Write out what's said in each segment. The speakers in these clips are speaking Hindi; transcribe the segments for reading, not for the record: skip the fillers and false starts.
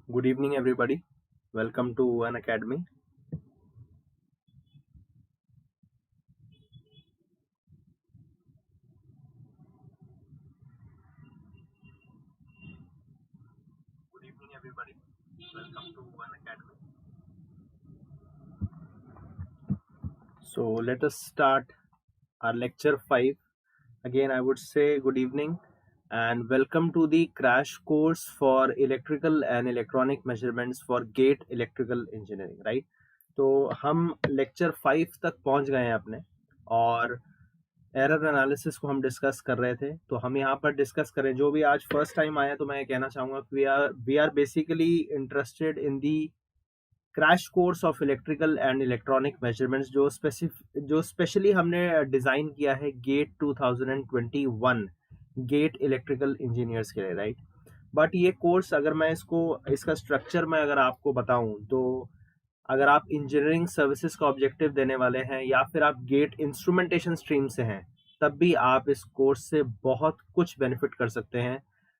Good evening, everybody. Welcome to An Academy. Good evening, everybody. Welcome to An Academy. So, let us start our lecture 5. Again, I would say good evening and welcome to the crash course for electrical and electronic measurements for GATE Electrical Engineering, right? तो हम लेक्चर 5 तक पहुंच गए हैं अपने और एरर एनालिसिस को हम डिस्कस कर रहे थे। तो हम यहाँ पर डिस्कस करें, जो भी आज फर्स्ट टाइम आया तो मैं कहना चाहूँगा we are basically interested in the crash course of electrical and electronic measurements जो स्पेशली हमने डिज़ाइन किया है गेट 2021 गेट इलेक्ट्रिकल इंजीनियर्स के लिए, राइट। बट ये कोर्स अगर मैं इसका स्ट्रक्चर मैं अगर आपको बताऊं तो अगर आप इंजीनियरिंग सर्विसेज का ऑब्जेक्टिव देने वाले हैं या फिर आप गेट इंस्ट्रूमेंटेशन स्ट्रीम से हैं, तब भी आप इस कोर्स से बहुत कुछ बेनिफिट कर सकते हैं।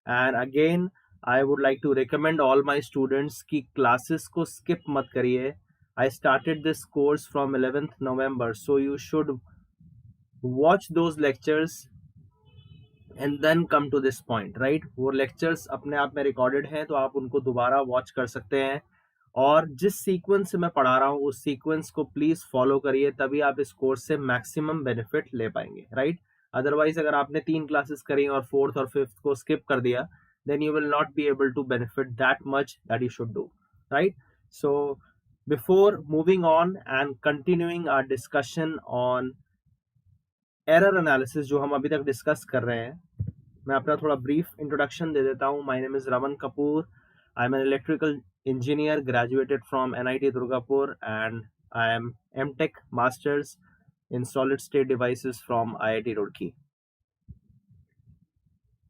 And again I would like to recommend all my students की क्लासेस को स्किप मत करिए। I started this course from 11th November, so you should watch those lectures and then come to this point, right. वो लेक्चर्स अपने आप में रिकॉर्डेड हैं तो आप उनको दोबारा वॉच कर सकते हैं और जिस सीक्वेंस से मैं पढ़ा रहा हूँ उस सीक्वेंस को प्लीज फॉलो करिए, तभी आप इस कोर्स से मैक्सिमम बेनिफिट ले पाएंगे, राइट। अदरवाइज अगर आपने 3 क्लासेस करी और 4th और 5th को स्किप कर दिया, then you will not be able to benefit that much that you should do, right? So before moving on and continuing our discussion on error analysis जो हम अभी तक डिस्कस कर रहे हैं, मैं अपना थोड़ा ब्रीफ इंट्रोडक्शन दे देता हूँ। My name is Raman Kapoor. I am an electrical engineer, graduated from NIT Durgapur, and I am MTech Masters in Solid State Devices from IIT Roorkee.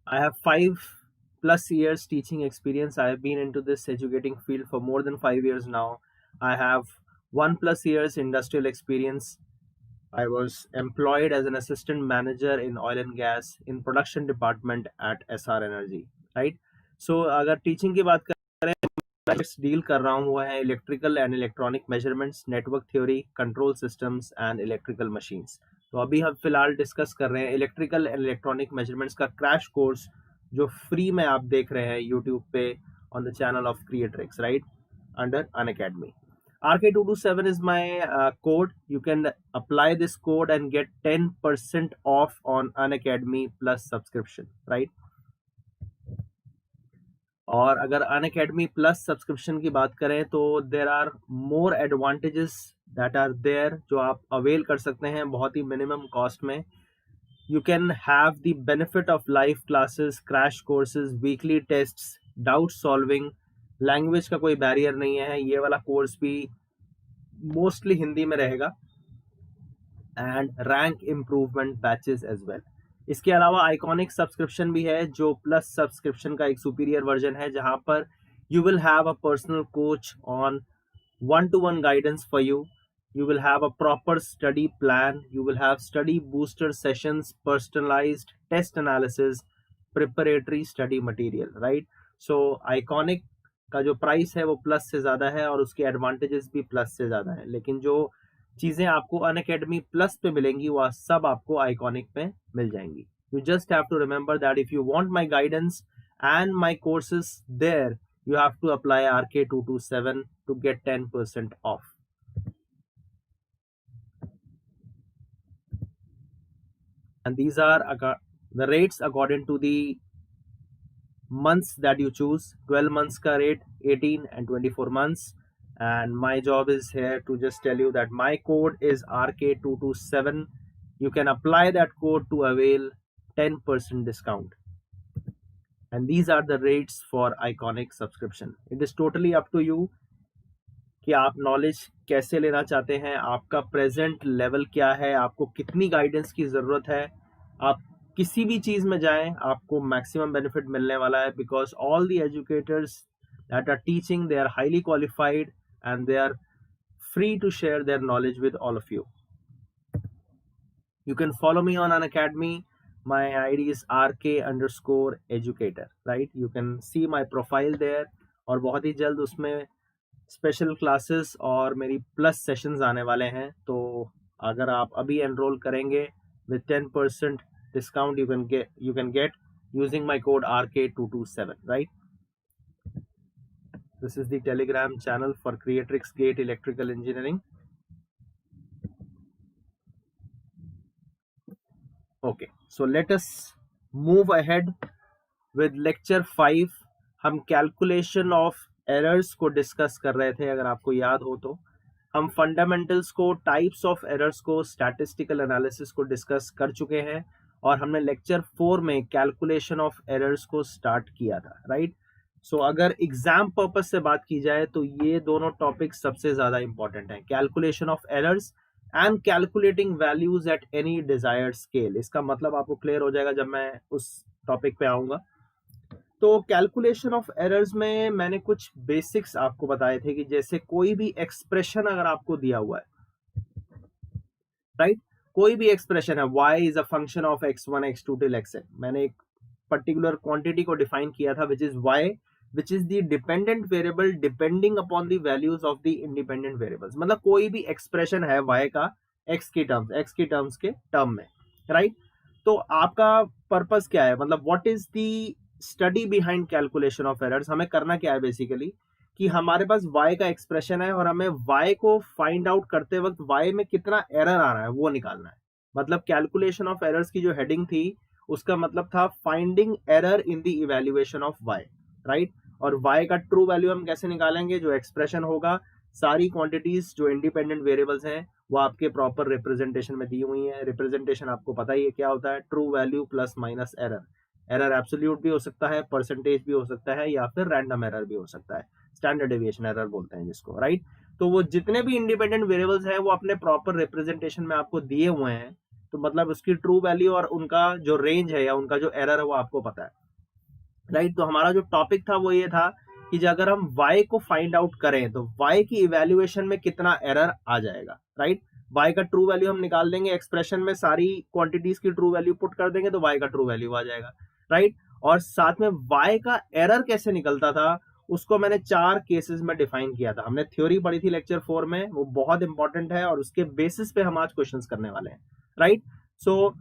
I have 5+ years teaching experience. I have been into this educating field for more than 5 years now. I have 1+ years industrial experience. I was employed as an assistant manager in oil and gas in production department at SR Energy, right? So अगर टीचिंग की बात करें, डील कर रहा हूँ वो है electrical and electronic measurements, network theory, control systems and electrical machines. तो अभी हम फिलहाल डिस्कस कर रहे हैं इलेक्ट्रिकल एंड इलेक्ट्रॉनिक मेजरमेंट्स का क्रैश कोर्स जो फ्री में आप देख रहे हैं यूट्यूब पे on the channel of creatrix, right, under Unacademy. RK227 is my code. You can apply this code and get 10% off on Unacademy plus subscription, right? और अगर अनअकैडमी प्लस सब्सक्रिप्शन की बात करें तो there are more advantages that are there जो आप अवेल कर सकते हैं बहुत ही मिनिमम कॉस्ट में। You can have the benefit of live classes, crash courses, weekly tests, doubt solving, language का कोई बैरियर नहीं है। ये वाला कोर्स भी मोस्टली हिंदी में रहेगा and rank improvement batches as well. इसके अलावा आइकॉनिक सब्सक्रिप्शन भी है जो प्लस सब्सक्रिप्शन का एक सुपीरियर वर्जन है, जहां पर you will have a personal coach on 1-to-1 guidance for you. You will have a proper study plan. You will have study booster sessions, personalized test analysis, preparatory study material, right? So iconic का जो प्राइस है वो प्लस से ज़्यादा है और उसके एडवांटेजेस भी प्लस से ज़्यादा है, लेकिन जो चीज़ें आपको अनअकैडमी प्लस पे मिलेंगी वह सब आपको आइकॉनिक पे मिल जाएंगी. You just have to remember that if you want my guidance and my courses there, you have to apply RK227 to get 10% off. And these are the rates according to the months that you choose. 12 months ka rate, 18 and 24 months. And my job is here to just tell you that my code is RK227. You can apply that code to avail 10% discount. And these are the rates for iconic subscription. It is totally up to you कि आप नॉलेज कैसे लेना चाहते हैं, आपका प्रेजेंट लेवल क्या है, आपको कितनी गाइडेंस की ज़रूरत है। आप किसी भी चीज़ में जाएं, आपको मैक्सिमम बेनिफिट मिलने वाला है, because all the educators that are teaching, they are highly qualified and they are free to share their knowledge with all of you. You can follow me on Unacademy. My ID is RK_educator, right? You can see my profile there. और बहुत ही जल्द उसमें स्पेशल क्लासेस और मेरी प्लस सेशंस आने वाले हैं। तो अगर आप अभी एनरोल करेंगे with 10% discount you can get using my code RK227, right? This is the Telegram channel for Creatrix Gate Electrical Engineering. Okay, so let us move ahead with lecture 5. हम कैलकुलेशन ऑफ एरर्स को डिस्कस कर रहे थे, अगर आपको याद हो तो। हम फंडामेंटल्स को, टाइप्स ऑफ एरर्स को, स्टैटिस्टिकल एनालिसिस को डिस्कस कर चुके हैं और हमने लेक्चर 4 में कैलकुलेशन ऑफ एरर्स को स्टार्ट किया था, राइट? सो अगर एग्जाम पर्पज से बात की जाए तो ये दोनों टॉपिक सबसे ज्यादा इंपॉर्टेंट हैं, calculation of errors and calculating values at any desired scale. इसका मतलब आपको क्लियर हो जाएगा जब मैं उस टॉपिक पे आऊंगा। तो कैलकुलेशन ऑफ एरर्स में मैंने कुछ बेसिक्स आपको बताए थे कि जैसे कोई भी एक्सप्रेशन अगर आपको दिया हुआ है, राइट? कोई भी एक्सप्रेशन है, y is a function of x1 x2 till xn। मैंने एक पर्टिकुलर क्वांटिटी को डिफाइन किया था which is y, which is the dependent variable depending upon the values of the independent variables. मतलब कोई भी एक्सप्रेशन है y का x की टर्म्स के टर्म में, राइट? तो आपका पर्पस क्या है, मतलब what is the study behind calculation of errors? हमें करना क्या है बेसिकली कि हमारे पास y का एक्सप्रेशन है और हमें y को फाइंड आउट करते वक्त y में कितना एरर आ रहा है वो निकालना है। मतलब कैलकुलेशन ऑफ एरर्स की जो हेडिंग थी उसका मतलब था finding error in the evaluation of y, right? और y का ट्रू वैल्यू हम कैसे निकालेंगे? जो एक्सप्रेशन होगा, सारी क्वांटिटीज जो इंडिपेंडेंट वेरिएबल्स हैं वो आपके प्रॉपर रिप्रेजेंटेशन में दी हुई है। रिप्रेजेंटेशन आपको पता ही है क्या होता है, true value plus minus error. Error absolute भी हो सकता है, परसेंटेज भी हो सकता है, या फिर रैंडम एरर भी हो सकता है, स्टैंडर्ड डेविएशन एरर बोलते हैं जिसको, राइट? तो वो जितने भी इंडिपेंडेंट वेरिएबल्स हैं वो अपने प्रॉपर रिप्रेजेंटेशन में आपको दिए हुए हैं, तो मतलब उसकी ट्रू वैल्यू और उनका जो रेंज है या उनका जो एरर है वो आपको पता है, राइट? तो हमारा जो टॉपिक था वो ये था कि अगर हम y को फाइंड आउट करें तो y की इवैल्यूएशन में कितना एरर आ जाएगा, राइट? y का ट्रू वैल्यू हम निकाल देंगे, एक्सप्रेशन में सारी क्वांटिटीज की ट्रू वैल्यू पुट कर देंगे तो y का ट्रू वैल्यू आ जाएगा, राइट? और साथ में y का एरर कैसे निकलता था उसको मैंने 4 केसेस में डिफाइन किया था। हमने थ्योरी पढ़ी थी लेक्चर 4 में, वो बहुत इंपॉर्टेंट है और उसके बेसिस पे हम आज क्वेश्चंस करने वाले हैं, राइट? सो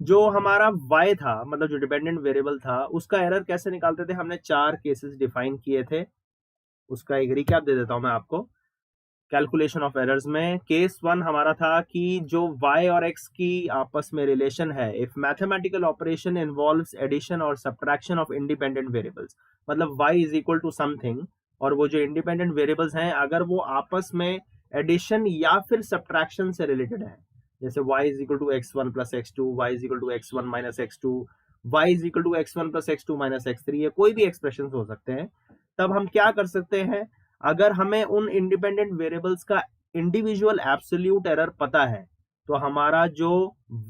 जो हमारा y था, मतलब जो डिपेंडेंट वेरिएबल था, उसका एरर कैसे निकालते थे, हमने 4 केसेस डिफाइन किए थे। उसका एक रिकैप दे देता हूं मैं आपको। कैलकुलेशन ऑफ एरर्स में केस 1 हमारा था कि जो y और x की आपस में रिलेशन है, if mathematical operation involves addition और सब्ट्रैक्शन ऑफ इंडिपेंडेंट वेरिएबल्स, मतलब y is equal to something और वो जो इंडिपेंडेंट वेरिएबल्स हैं अगर वो आपस में एडिशन या फिर सब्ट्रैक्शन से रिलेटेड है, जैसे y is equal to x1 plus x2, y is equal to x1 minus x2, y is equal to x1 plus x2 minus x3, ये कोई भी एक्सप्रेशन हो सकते हैं, तब हम क्या कर सकते हैं, अगर हमें उन इंडिपेंडेंट वेरिएबल्स का इंडिविजुअल एब्सोल्यूट एरर पता है तो हमारा जो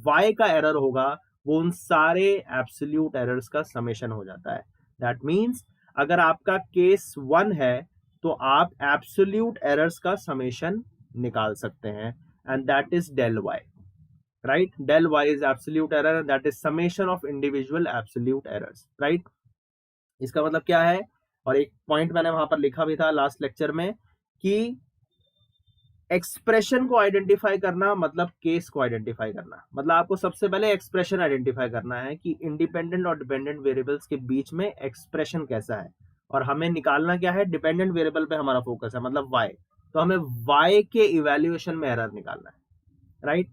y का एरर होगा वो उन सारे एब्सोल्यूट एरर्स का समेशन हो जाता है। दैट मीन्स अगर आपका केस 1 है तो आप एब्सोल्यूट एरर्स का समेशन निकाल सकते हैं and that is del y, right? Del y is absolute error and that is summation of individual absolute errors, right? इसका मतलब क्या है, और एक पॉइंट मैंने वहां पर लिखा भी था लास्ट लेक्चर में कि एक्सप्रेशन को आइडेंटिफाई करना मतलब केस को आइडेंटिफाई करना, मतलब आपको सबसे पहले एक्सप्रेशन आइडेंटिफाई करना है कि इंडिपेंडेंट और डिपेंडेंट वेरिएबल्स के बीच में एक्सप्रेशन कैसा है, और हमें निकालना क्या है, डिपेंडेंट वेरिएबल पे हमारा फोकस है मतलब y, तो हमें y के इवैल्यूएशन में एरर निकालना है, राइट?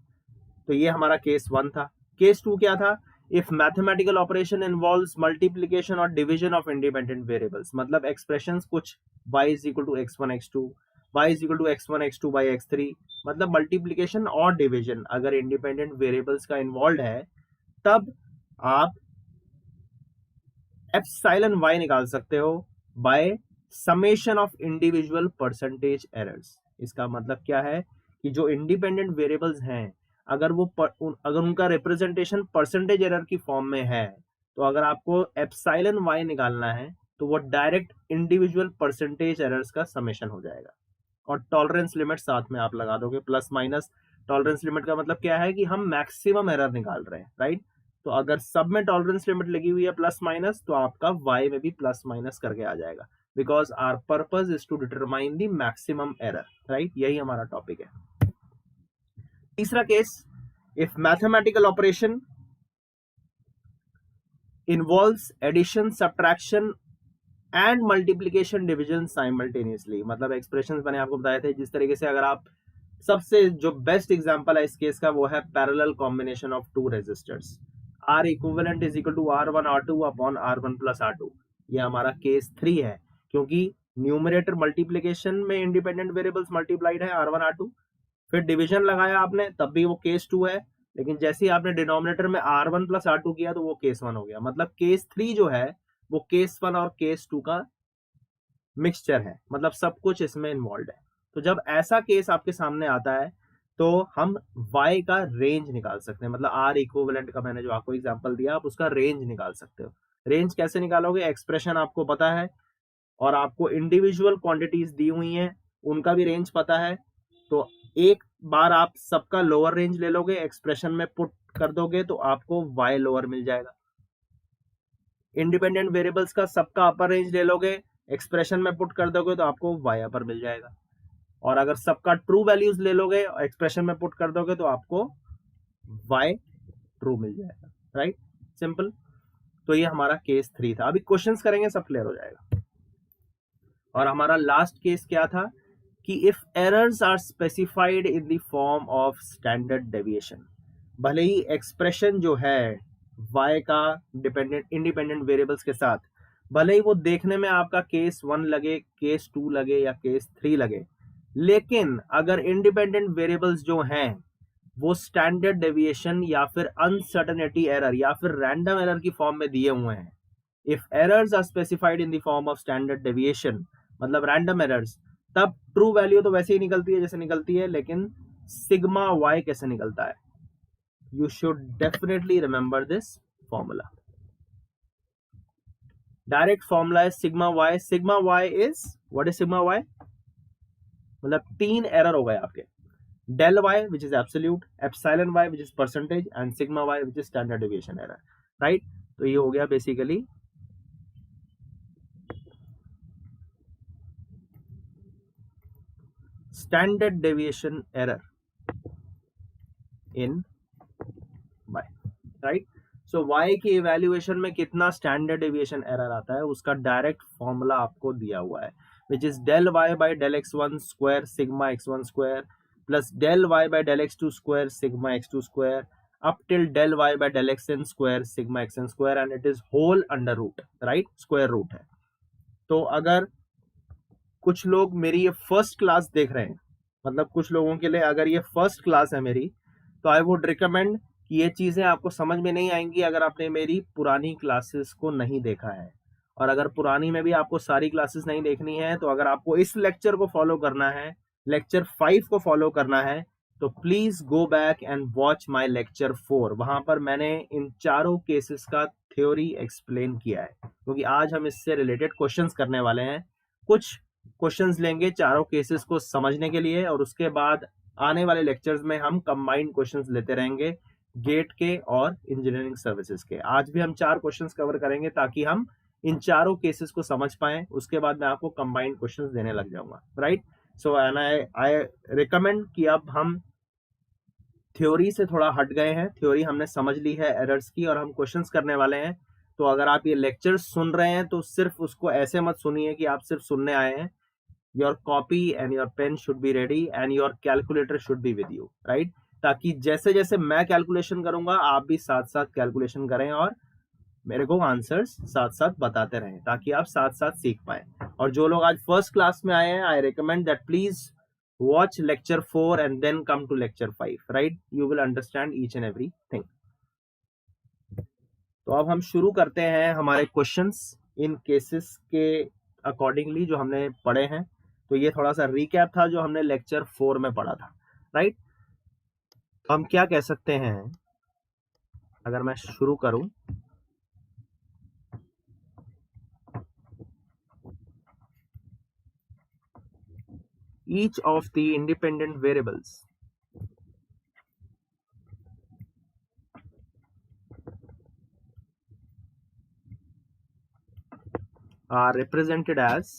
तो ये हमारा केस 1 था। केस 2 क्या था, if mathematical operation involves multiplication और डिवीजन ऑफ इंडिपेंडेंट वेरिएबल्स, मतलब एक्सप्रेशंस कुछ y is equal to x1 x2, y is equal to x1 x2 by x3, मतलब मल्टीप्लिकेशन और डिवीजन अगर इंडिपेंडेंट वेरिएबल्स का इन्वॉल्व है तब आप एप्सिलॉन y निकाल सकते हो by summation of individual percentage errors. इसका मतलब क्या है कि जो इंडिपेंडेंट वेरिएबल्स हैं अगर उनका रिप्रेजेंटेशन परसेंटेज एरर की फॉर्म में है तो अगर आपको एप्सिलॉन y निकालना है तो वो डायरेक्ट इंडिविजुअल परसेंटेज एरर्स का समेशन हो जाएगा, और टॉलरेंस लिमिट साथ में आप लगा दोगे प्लस माइनस। टॉलरेंस लिमिट का मतलब क्या है कि हम मैक्सिमम एरर निकाल रहे हैं, राइट? तो अगर सब में टॉलरेंस लिमिट लगी हुई है प्लस माइनस तो आपका y में भी प्लस माइनस करके आ जाएगा। Because our purpose is to determine the maximum error, right? यही हमारा टॉपिक है। तीसरा case, if mathematical operation involves addition, subtraction and multiplication division simultaneously, मतलब एक्सप्रेशंस मैंने आपको बताए थे जिस तरीके से, अगर आप सबसे जो बेस्ट एग्जांपल है इस केस का वो है parallel combination of two resistors, R equivalent is equal to R1 R2 upon R1 plus R2। ये हमारा केस 3 है, क्योंकि न्यूमरेटर मल्टीप्लीकेशन में इंडिपेंडेंट वेरिएबल्स मल्टीप्लाइड है R1 R2, फिर डिवीजन लगाया आपने तब भी वो केस 2 है, लेकिन जैसे ही आपने डिनोमिनेटर में R1 प्लस R2 किया तो वो केस 1 हो गया। मतलब केस 3 जो है वो केस 1 और केस 2 का मिक्सचर है, मतलब सब कुछ इसमें इन्वॉल्व है। तो जब ऐसा केस आपके सामने आता है तो हम y का रेंज निकाल सकते हैं, मतलब R इक्विवेलेंट का मैंने जो आपको एग्जांपल दिया, आप उसका रेंज निकाल सकते हो। रेंज कैसे निकालोगे? एक्सप्रेशन आपको पता है और आपको इंडिविजुअल क्वांटिटीज दी हुई हैं, उनका भी रेंज पता है। तो एक बार आप सबका लोअर रेंज ले लोगे, एक्सप्रेशन में पुट कर दोगे तो आपको y लोअर मिल जाएगा। इंडिपेंडेंट वेरिएबल्स का सबका अपर रेंज ले लोगे, एक्सप्रेशन में पुट कर दोगे तो आपको y अपर मिल जाएगा। और अगर सबका ट्रू वैल्यूज ले लोगे और एक्सप्रेशन में पुट कर दोगे तो आपको y ट्रू मिल जाएगा, राइट? सिंपल। तो ये हमारा केस 3 था। अभी क्वेश्चंस करेंगे, सब क्लियर हो जाएगा। और हमारा लास्ट केस क्या था कि if errors are specified in the form of standard deviation, भले ही एक्सप्रेशन जो है y का डिपेंडेंट इंडिपेंडेंट वेरिएबल्स के साथ, भले ही वो देखने में आपका केस 1 लगे, केस 2 लगे या केस 3 लगे, लेकिन अगर इंडिपेंडेंट वेरिएबल्स जो हैं वो स्टैंडर्ड डेविएशन या फिर अनसर्टेनिटी एरर या फिर रैंडम एरर की फॉर्म में दिए हुए हैं, if errors are specified in the form of standard deviation मतलब रैंडम एरर्स, तब ट्रू वैल्यू तो वैसे ही निकलती है जैसे निकलती है, लेकिन सिग्मा y कैसे निकलता है? You should definitely remember this formula. Direct formula is sigma y. Sigma y is, what is sigma y? मतलब 3 एरर हो गए आपके, del y which is absolute, epsilon y which is percentage and sigma y which is standard deviation error, right? तो ये हो गया basically standard deviation error in y, right? So y की इवेल्युएशन में कितना स्टैंडर्ड डेविएशन एरर आता है उसका डायरेक्ट फॉर्मूला आपको दिया हुआ है, which is del y by del x1 square sigma x1 square plus del y by del x2 square sigma x2 square up till del y by del xn square sigma xn square and it is whole under root, right? Square root है। तो अगर कुछ लोग मेरी ये फर्स्ट क्लास देख रहे हैं, मतलब कुछ लोगों के लिए अगर ये फर्स्ट क्लास है मेरी, तो आई वुड रिकमेंड कि ये चीज़ें आपको समझ में नहीं आएंगी अगर आपने मेरी पुरानी क्लासेस को नहीं देखा है। और अगर पुरानी में भी आपको सारी क्लासेस नहीं देखनी है, तो अगर आपको इस लेक्चर को फॉलो करना है, लेक्चर 5 को फॉलो करना है, तो please go back and watch my lecture 4। वहां पर मैंने इन चारों केसेस का थ्योरी एक्सप्लेन किया है, क्योंकि आज हम इससे रिलेटेड क्वेश्चंस करने वाले हैं। कुछ क्वेश्चंस लेंगे चारों केसेस को समझने के लिए, और उसके बाद आने वाले लेक्चर्स में हम कंबाइंड क्वेश्चंस लेते रहेंगे गेट के और इंजीनियरिंग सर्विसेज के। आज भी हम 4 क्वेश्चंस कवर करेंगे ताकि हम इन चारों केसेस को समझ पाएं, उसके बाद मैं आपको कंबाइंड क्वेश्चंस देने लग जाऊंगा, right? So and I recommend कि अब हम थ्योरी से थोड़ा हट गए हैं, थ्योरी हमने समझ ली है एरर्स की, और हम क्वेश्चंस करने वाले हैं। तो अगर आप ये लेक्चर सुन रहे हैं तो सिर्फ उसको ऐसे मत सुनिए कि आप सिर्फ सुनने आए हैं। Your copy and your pen should be ready and your calculator should be with you, right? ताकि जैसे जैसे मैं कैलकुलेशन करूंगा आप भी साथ साथ कैलकुलेशन करें और मेरे को आंसर्स साथ साथ बताते रहें, ताकि आप साथ साथ सीख पाए। और जो लोग आज फर्स्ट क्लास में आए हैं, I recommend that please watch lecture 4 and then come to lecture 5, right? You will understand each and everything. तो अब हम शुरू करते हैं हमारे क्वेश्चंस इन केसेस के अकॉर्डिंगली जो हमने पढ़े हैं। तो ये थोड़ा सा रिकैप था जो हमने लेक्चर 4 में पढ़ा था, राइट? हम क्या कह सकते हैं, अगर मैं शुरू करूं, each of the independent variables are represented as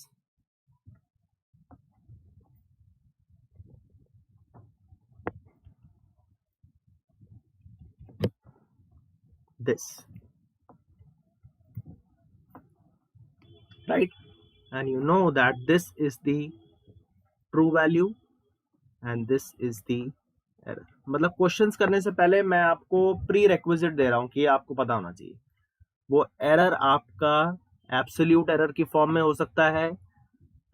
this, right? And you know that this is the true value and this is the error. मतलब क्वेश्चंस करने से पहले मैं आपको प्री रेक्विजिट दे रहा हूं कि ये आपको पता होना चाहिए। वो एरर आपका एब्सोल्यूट एरर की फॉर्म में हो सकता है,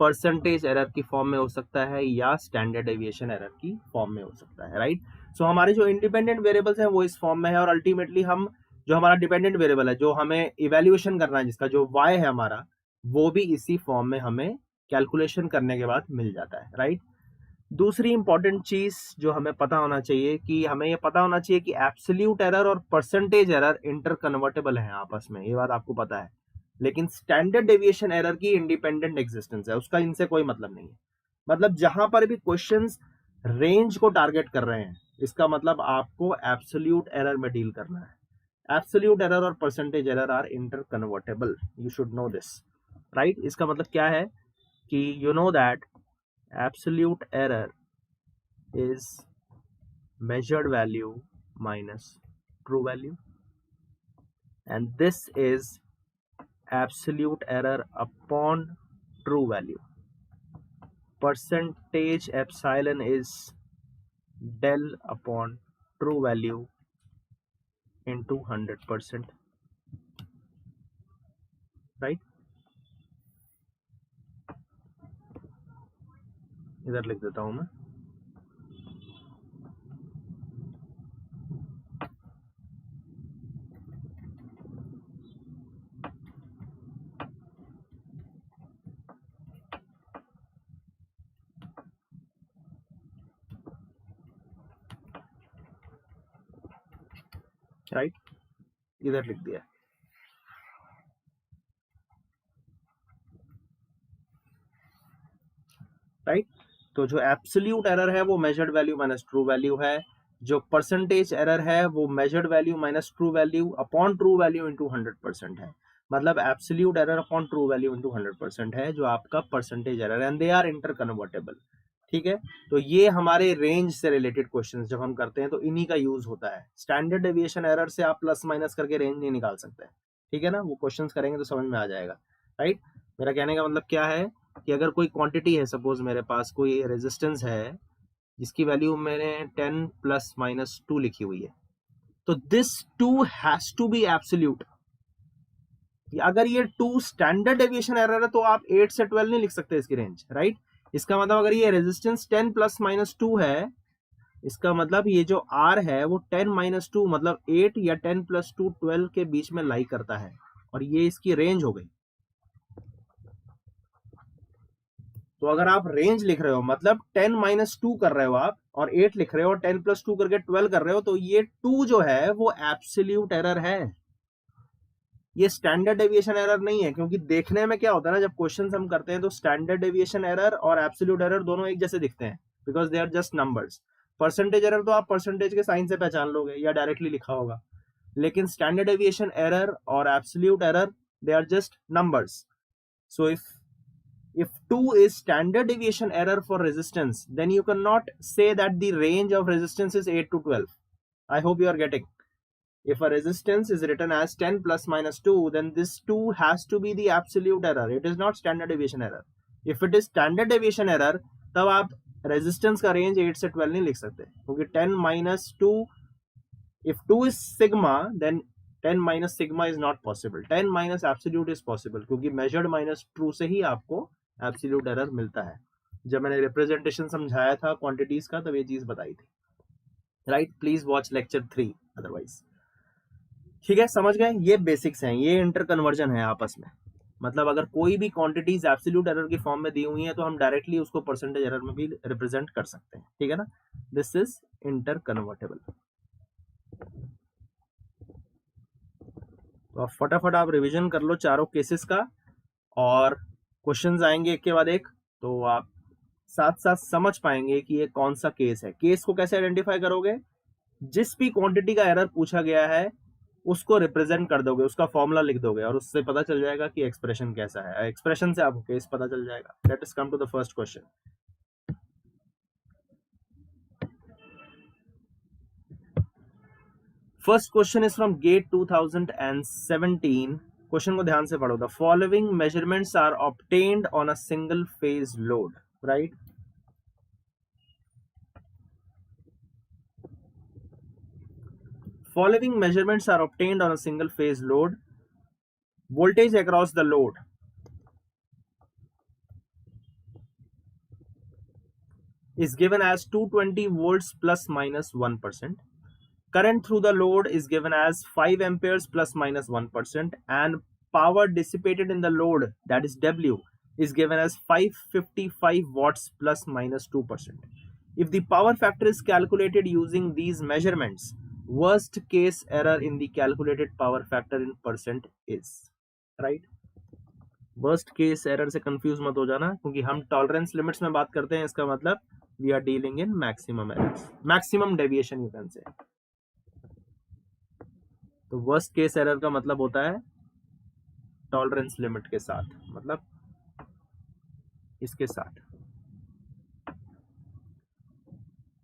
परसेंटेज एरर की फॉर्म में हो सकता है, या स्टैंडर्ड डेविएशन एरर की फॉर्म में हो सकता है, राइट? सो हमारे जो इंडिपेंडेंट वेरिएबल्स हैं वो इस फॉर्म में है, और अल्टीमेटली हम जो हमारा डिपेंडेंट वेरिएबल है जो हमें इवेल्युएशन करना है, जिसका जो y है हमारा, वो भी इसी फॉर्म में हमें कैलकुलेशन करने के बाद मिल जाता है, राइट? दूसरी इंपॉर्टेंट चीज जो हमें पता होना चाहिए कि हमें ये पता होना चाहिए कि एब्सोल्यूट एरर और परसेंटेज एरर इंटर कन्वर्टेबल है आपस में, ये बात आपको पता है। लेकिन स्टैंडर्ड डेविएशन एरर की इंडिपेंडेंट एग्जिस्टेंस है, उसका इनसे कोई मतलब नहीं है। मतलब जहां पर भी क्वेश्चंस रेंज को टारगेट कर रहे हैं, इसका मतलब आपको एब्सोल्यूट एरर में डील करना है। एब्सोल्यूट एरर और percentage error are inter convertible, you should know this, right? इसका मतलब क्या है कि you know that absolute error is measured value minus true value, and this is absolute error upon true value. Percentage epsilon is del upon true value into 100%, right? इधर लिख देता हूं मैं, राइट? इधर लिख दिया, राइट? तो जो एब्सोल्यूट एरर है वो measured value minus true value है, जो परसेंटेज एरर है वो measured value minus true value upon true value into 100% है। मतलब absolute error upon true value into 100% है जो आपका परसेंटेज एरर है, and they are inter convertible, ठीक है? तो ये हमारे रेंज से रिलेटेड क्वेश्चन जब हम करते हैं तो इन्हीं का यूज होता है। स्टैंडर्ड डेविएशन एरर से आप प्लस माइनस करके रेंज नहीं निकाल सकते, ठीक है ना? वो क्वेश्चन करेंगे तो समझ में आ जाएगा, राइट? मेरा कहने का मतलब क्या है कि अगर कोई क्वांटिटी है, सपोज मेरे पास कोई रेजिस्टेंस है जिसकी वैल्यू मैंने 10 प्लस माइनस 2 लिखी हुई है, तो this 2 has to be absolute. अगर ये 2 स्टैंडर्ड डेविएशन एरर है तो आप 8 से 12 नहीं लिख सकते इसकी रेंज, राइट? इसका मतलब अगर ये रेजिस्टेंस 10 प्लस माइनस 2 है, इसका मतलब ये जो R है वो 10 माइनस 2 मतलब 8 या 10 प्लस 2 12 के बीच में लाई करता है, और ये इसकी रेंज हो गई। तो अगर आप रेंज लिख रहे हो मतलब 10 माइनस 2 कर रहे हो आप, और 8 लिख रहे हो और 10 प्लस 2 करके 12 कर रहे हो, तो ये 2 जो है वो एब्सोल्यूट एरर है, ये स्टैंडर्ड डेविएशन एरर नहीं है। क्योंकि देखने में क्या होता है ना, जब क्वेश्चंस हम करते हैं तो स्टैंडर्ड डेविएशन एरर और एब्सोल्यूट एरर दोनों एक जैसे दिखते हैं, because they are just numbers. Percentage error तो आप परसेंटेज के साइन से पहचान लोगे या डायरेक्टली लिखा होगा, लेकिन स्टैंडर्ड डेविएशन एरर और absolute error they are just numbers. So if 2 is standard deviation error for resistance, then you cannot say that the range of resistance is 8 to 12. I hope you are getting. If a resistance is written as 10 plus minus 2, then this 2 has to be the absolute error. It is not standard deviation error. If it is standard deviation error, तब आप resistance का range 8 से 12 नहीं लिख सकते, क्योंकि 10 minus 2, if 2 is sigma, then 10 minus sigma is not possible. 10 minus absolute is possible, क्योंकि measured minus true से ही आपको एब्सोल्यूट एरर मिलता है। जब मैंने रिप्रेजेंटेशन समझाया था क्वांटिटीज का तब ये चीज बताई थी, right? Please watch lecture 3 otherwise, ठीक है? समझ गए? ये बेसिक्स हैं, ये इंटर कन्वर्जन है आपस में। मतलब अगर कोई भी क्वांटिटीज एब्सोल्यूट एरर की फॉर्म में दी हुई है तो हम डायरेक्टली उसको परसेंटेज एरर में भी रिप्रेजेंट कर सकते हैं, ठीक है ना? This is inter convertible. तो आप फटाफट आप रिविजन कर लो चारों केसेस का, और क्वेश्चंस आएंगे एक के बाद एक, तो आप साथ साथ समझ पाएंगे कि ये कौन सा केस है। केस को कैसे आइडेंटिफाई करोगे? जिस भी क्वांटिटी का एरर पूछा गया है उसको रिप्रेजेंट कर दोगे, उसका फॉर्मूला लिख दोगे और उससे पता चल जाएगा कि एक्सप्रेशन कैसा है। एक्सप्रेशन से आपको केस पता चल जाएगा। Let us come to the first question. First question is from GATE 2017। क्वेश्चन को ध्यान से पढ़ो। The following measurements are obtained on a single phase load, right. Following measurements are obtained on a single phase load. Voltage across the load is given as 220 volts plus minus 1%. Current through the load is given as 5 amperes plus minus 1%, and power dissipated in the load, that is W, is given as 555 watts plus minus 2%. If the power factor is calculated using these measurements, worst case error in the calculated power factor in percent is, right. Worst case error से कंफ्यूज मत हो जाना, क्योंकि हम टॉलरेंस लिमिट्स में बात करते हैं। इसका मतलब we are dealing in maximum errors, maximum deviation you can say. तो वर्स्ट केस एरर का मतलब होता है टॉलरेंस लिमिट के साथ, मतलब इसके साथ।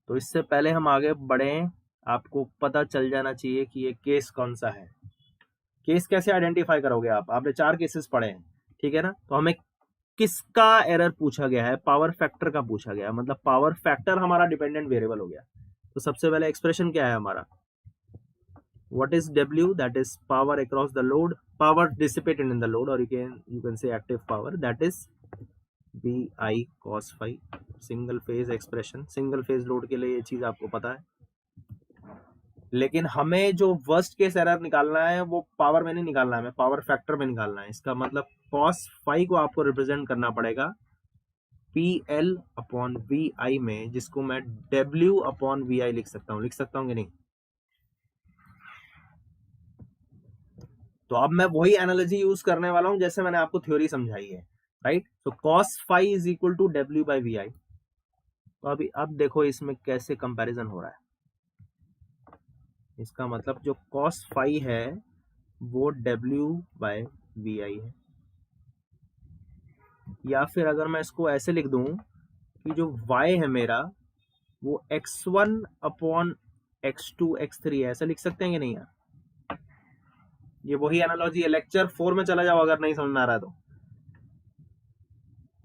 तो इससे पहले हम आगे बढ़े, आपको पता चल जाना चाहिए कि ये केस कौन सा है। केस कैसे आइडेंटिफाई करोगे आप? आपने 4 केसेस पढ़े हैं, ठीक है ना। तो हमें किसका एरर पूछा गया है? पावर फैक्टर का पूछा गया है, मतलब पावर फैक्टर हमारा डिपेंडेंट वेरिएबल हो गया। तो सबसे पहले एक्सप्रेशन क्या है हमारा? What is W? That is power across the load, power dissipated in the load, और you can say active power, that is VI cos phi। Single phase expression, single phase load के लिए ये चीज आपको पता है। लेकिन हमें जो वर्स्ट केस एरर निकालना है वो पावर में नहीं निकालना है, हमें पावर फैक्टर में निकालना है। इसका मतलब cos phi को आपको रिप्रेजेंट करना पड़ेगा PL अपॉन VI में, जिसको मैं W अपॉन VI लिख सकता हूं कि नहीं? तो अब मैं वही एनालॉजी यूज करने वाला हूं जैसे मैंने आपको थ्योरी समझाई है, राइट। तो cos phi is equal to W by VI। तो अभी अब देखो इसमें कैसे कंपैरिजन हो रहा है। इसका मतलब जो cos phi है वो W बाय VI है, या फिर अगर मैं इसको ऐसे लिख दूं कि जो y है मेरा वो x1 अपॉन x2 x3 है, ऐसा लिख सकते हैं कि नहीं यार? ये वही एनालॉजी है। लेक्चर 4 में चला जाओ अगर नहीं समझ में आ रहा है तो।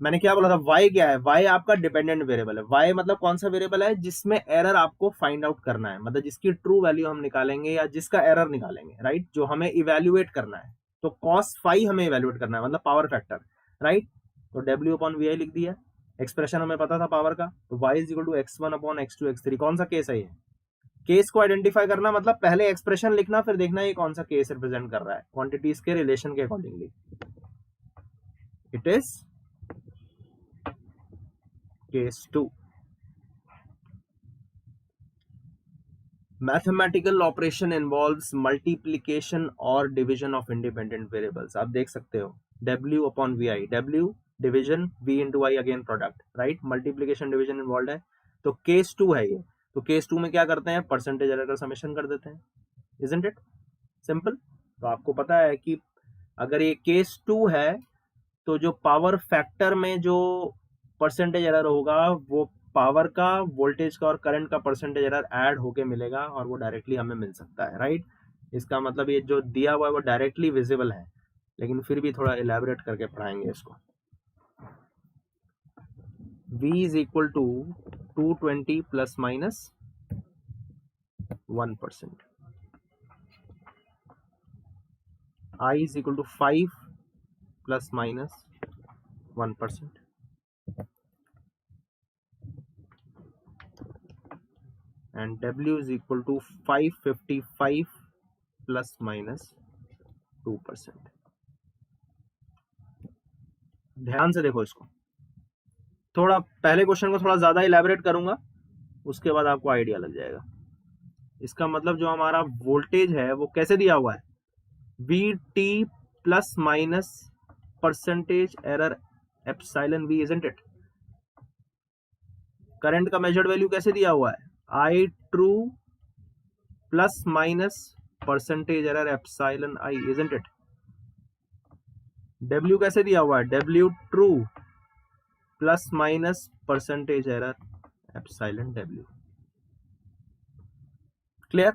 मैंने क्या बोला था? y क्या है? y आपका डिपेंडेंट वेरिएबल है। y मतलब कौन सा वेरिएबल है? जिसमें एरर आपको फाइंड आउट करना है, मतलब जिसकी ट्रू वैल्यू हम निकालेंगे या जिसका एरर निकालेंगे, राइट, जो हमें इवेल्युएट करना है। तो cos phi हमें इवेल्युएट करना है, मतलब पावर फैक्टर, राइट। तो W अपॉन VI लिख दिया। एक्सप्रेशन हमें पता था पावर का, तो y is equal to x1 upon x2 x3। कौन सा केस है ये? केस को आइडेंटिफाई करना मतलब पहले एक्सप्रेशन लिखना, फिर देखना ये कौन सा केस रिप्रेजेंट कर रहा है क्वांटिटीज के रिलेशन के accordingly. It is case 2। Mathematical operation involves multiplication और डिवीजन ऑफ इंडिपेंडेंट वेरिएबल्स। आप देख सकते हो W upon VI, W division, V into I again product, right. Multiplication division involve है। तो केस 2 है ये। तो केस 2 में क्या करते हैं? परसेंटेज एरर का समेशन कर देते हैं। Isn't it simple? तो आपको पता है कि अगर ये केस 2 है तो जो पावर फैक्टर में जो परसेंटेज एरर होगा वो पावर का, वोल्टेज का और करंट का परसेंटेज एरर ऐड होके मिलेगा, और वो डायरेक्टली हमें मिल सकता है, राइट। इसका मतलब ये जो दिया हुआ है वो डायरेक्टली विजिबल है, लेकिन फिर भी थोड़ा इलेबोरेट करके पढ़ाएंगे इसको। V is equal to 220 plus minus 1%, I is equal to 5 plus minus 1%, and W is equal to 555 plus minus 2%। ध्यान से देखो इसको, थोड़ा पहले क्वेश्चन को थोड़ा ज्यादा इलेबोरेट करूंगा, उसके बाद आपको आइडिया लग जाएगा। इसका मतलब जो हमारा वोल्टेज है वो कैसे दिया हुआ है? VT plus minus percentage error epsilon V, isn't it. Current का मेजर्ड वैल्यू कैसे दिया हुआ है? I true plus minus percentage error epsilon i, isn't it? W कैसे दिया हुआ है? W true plus minus percentage error epsilon W. Clear?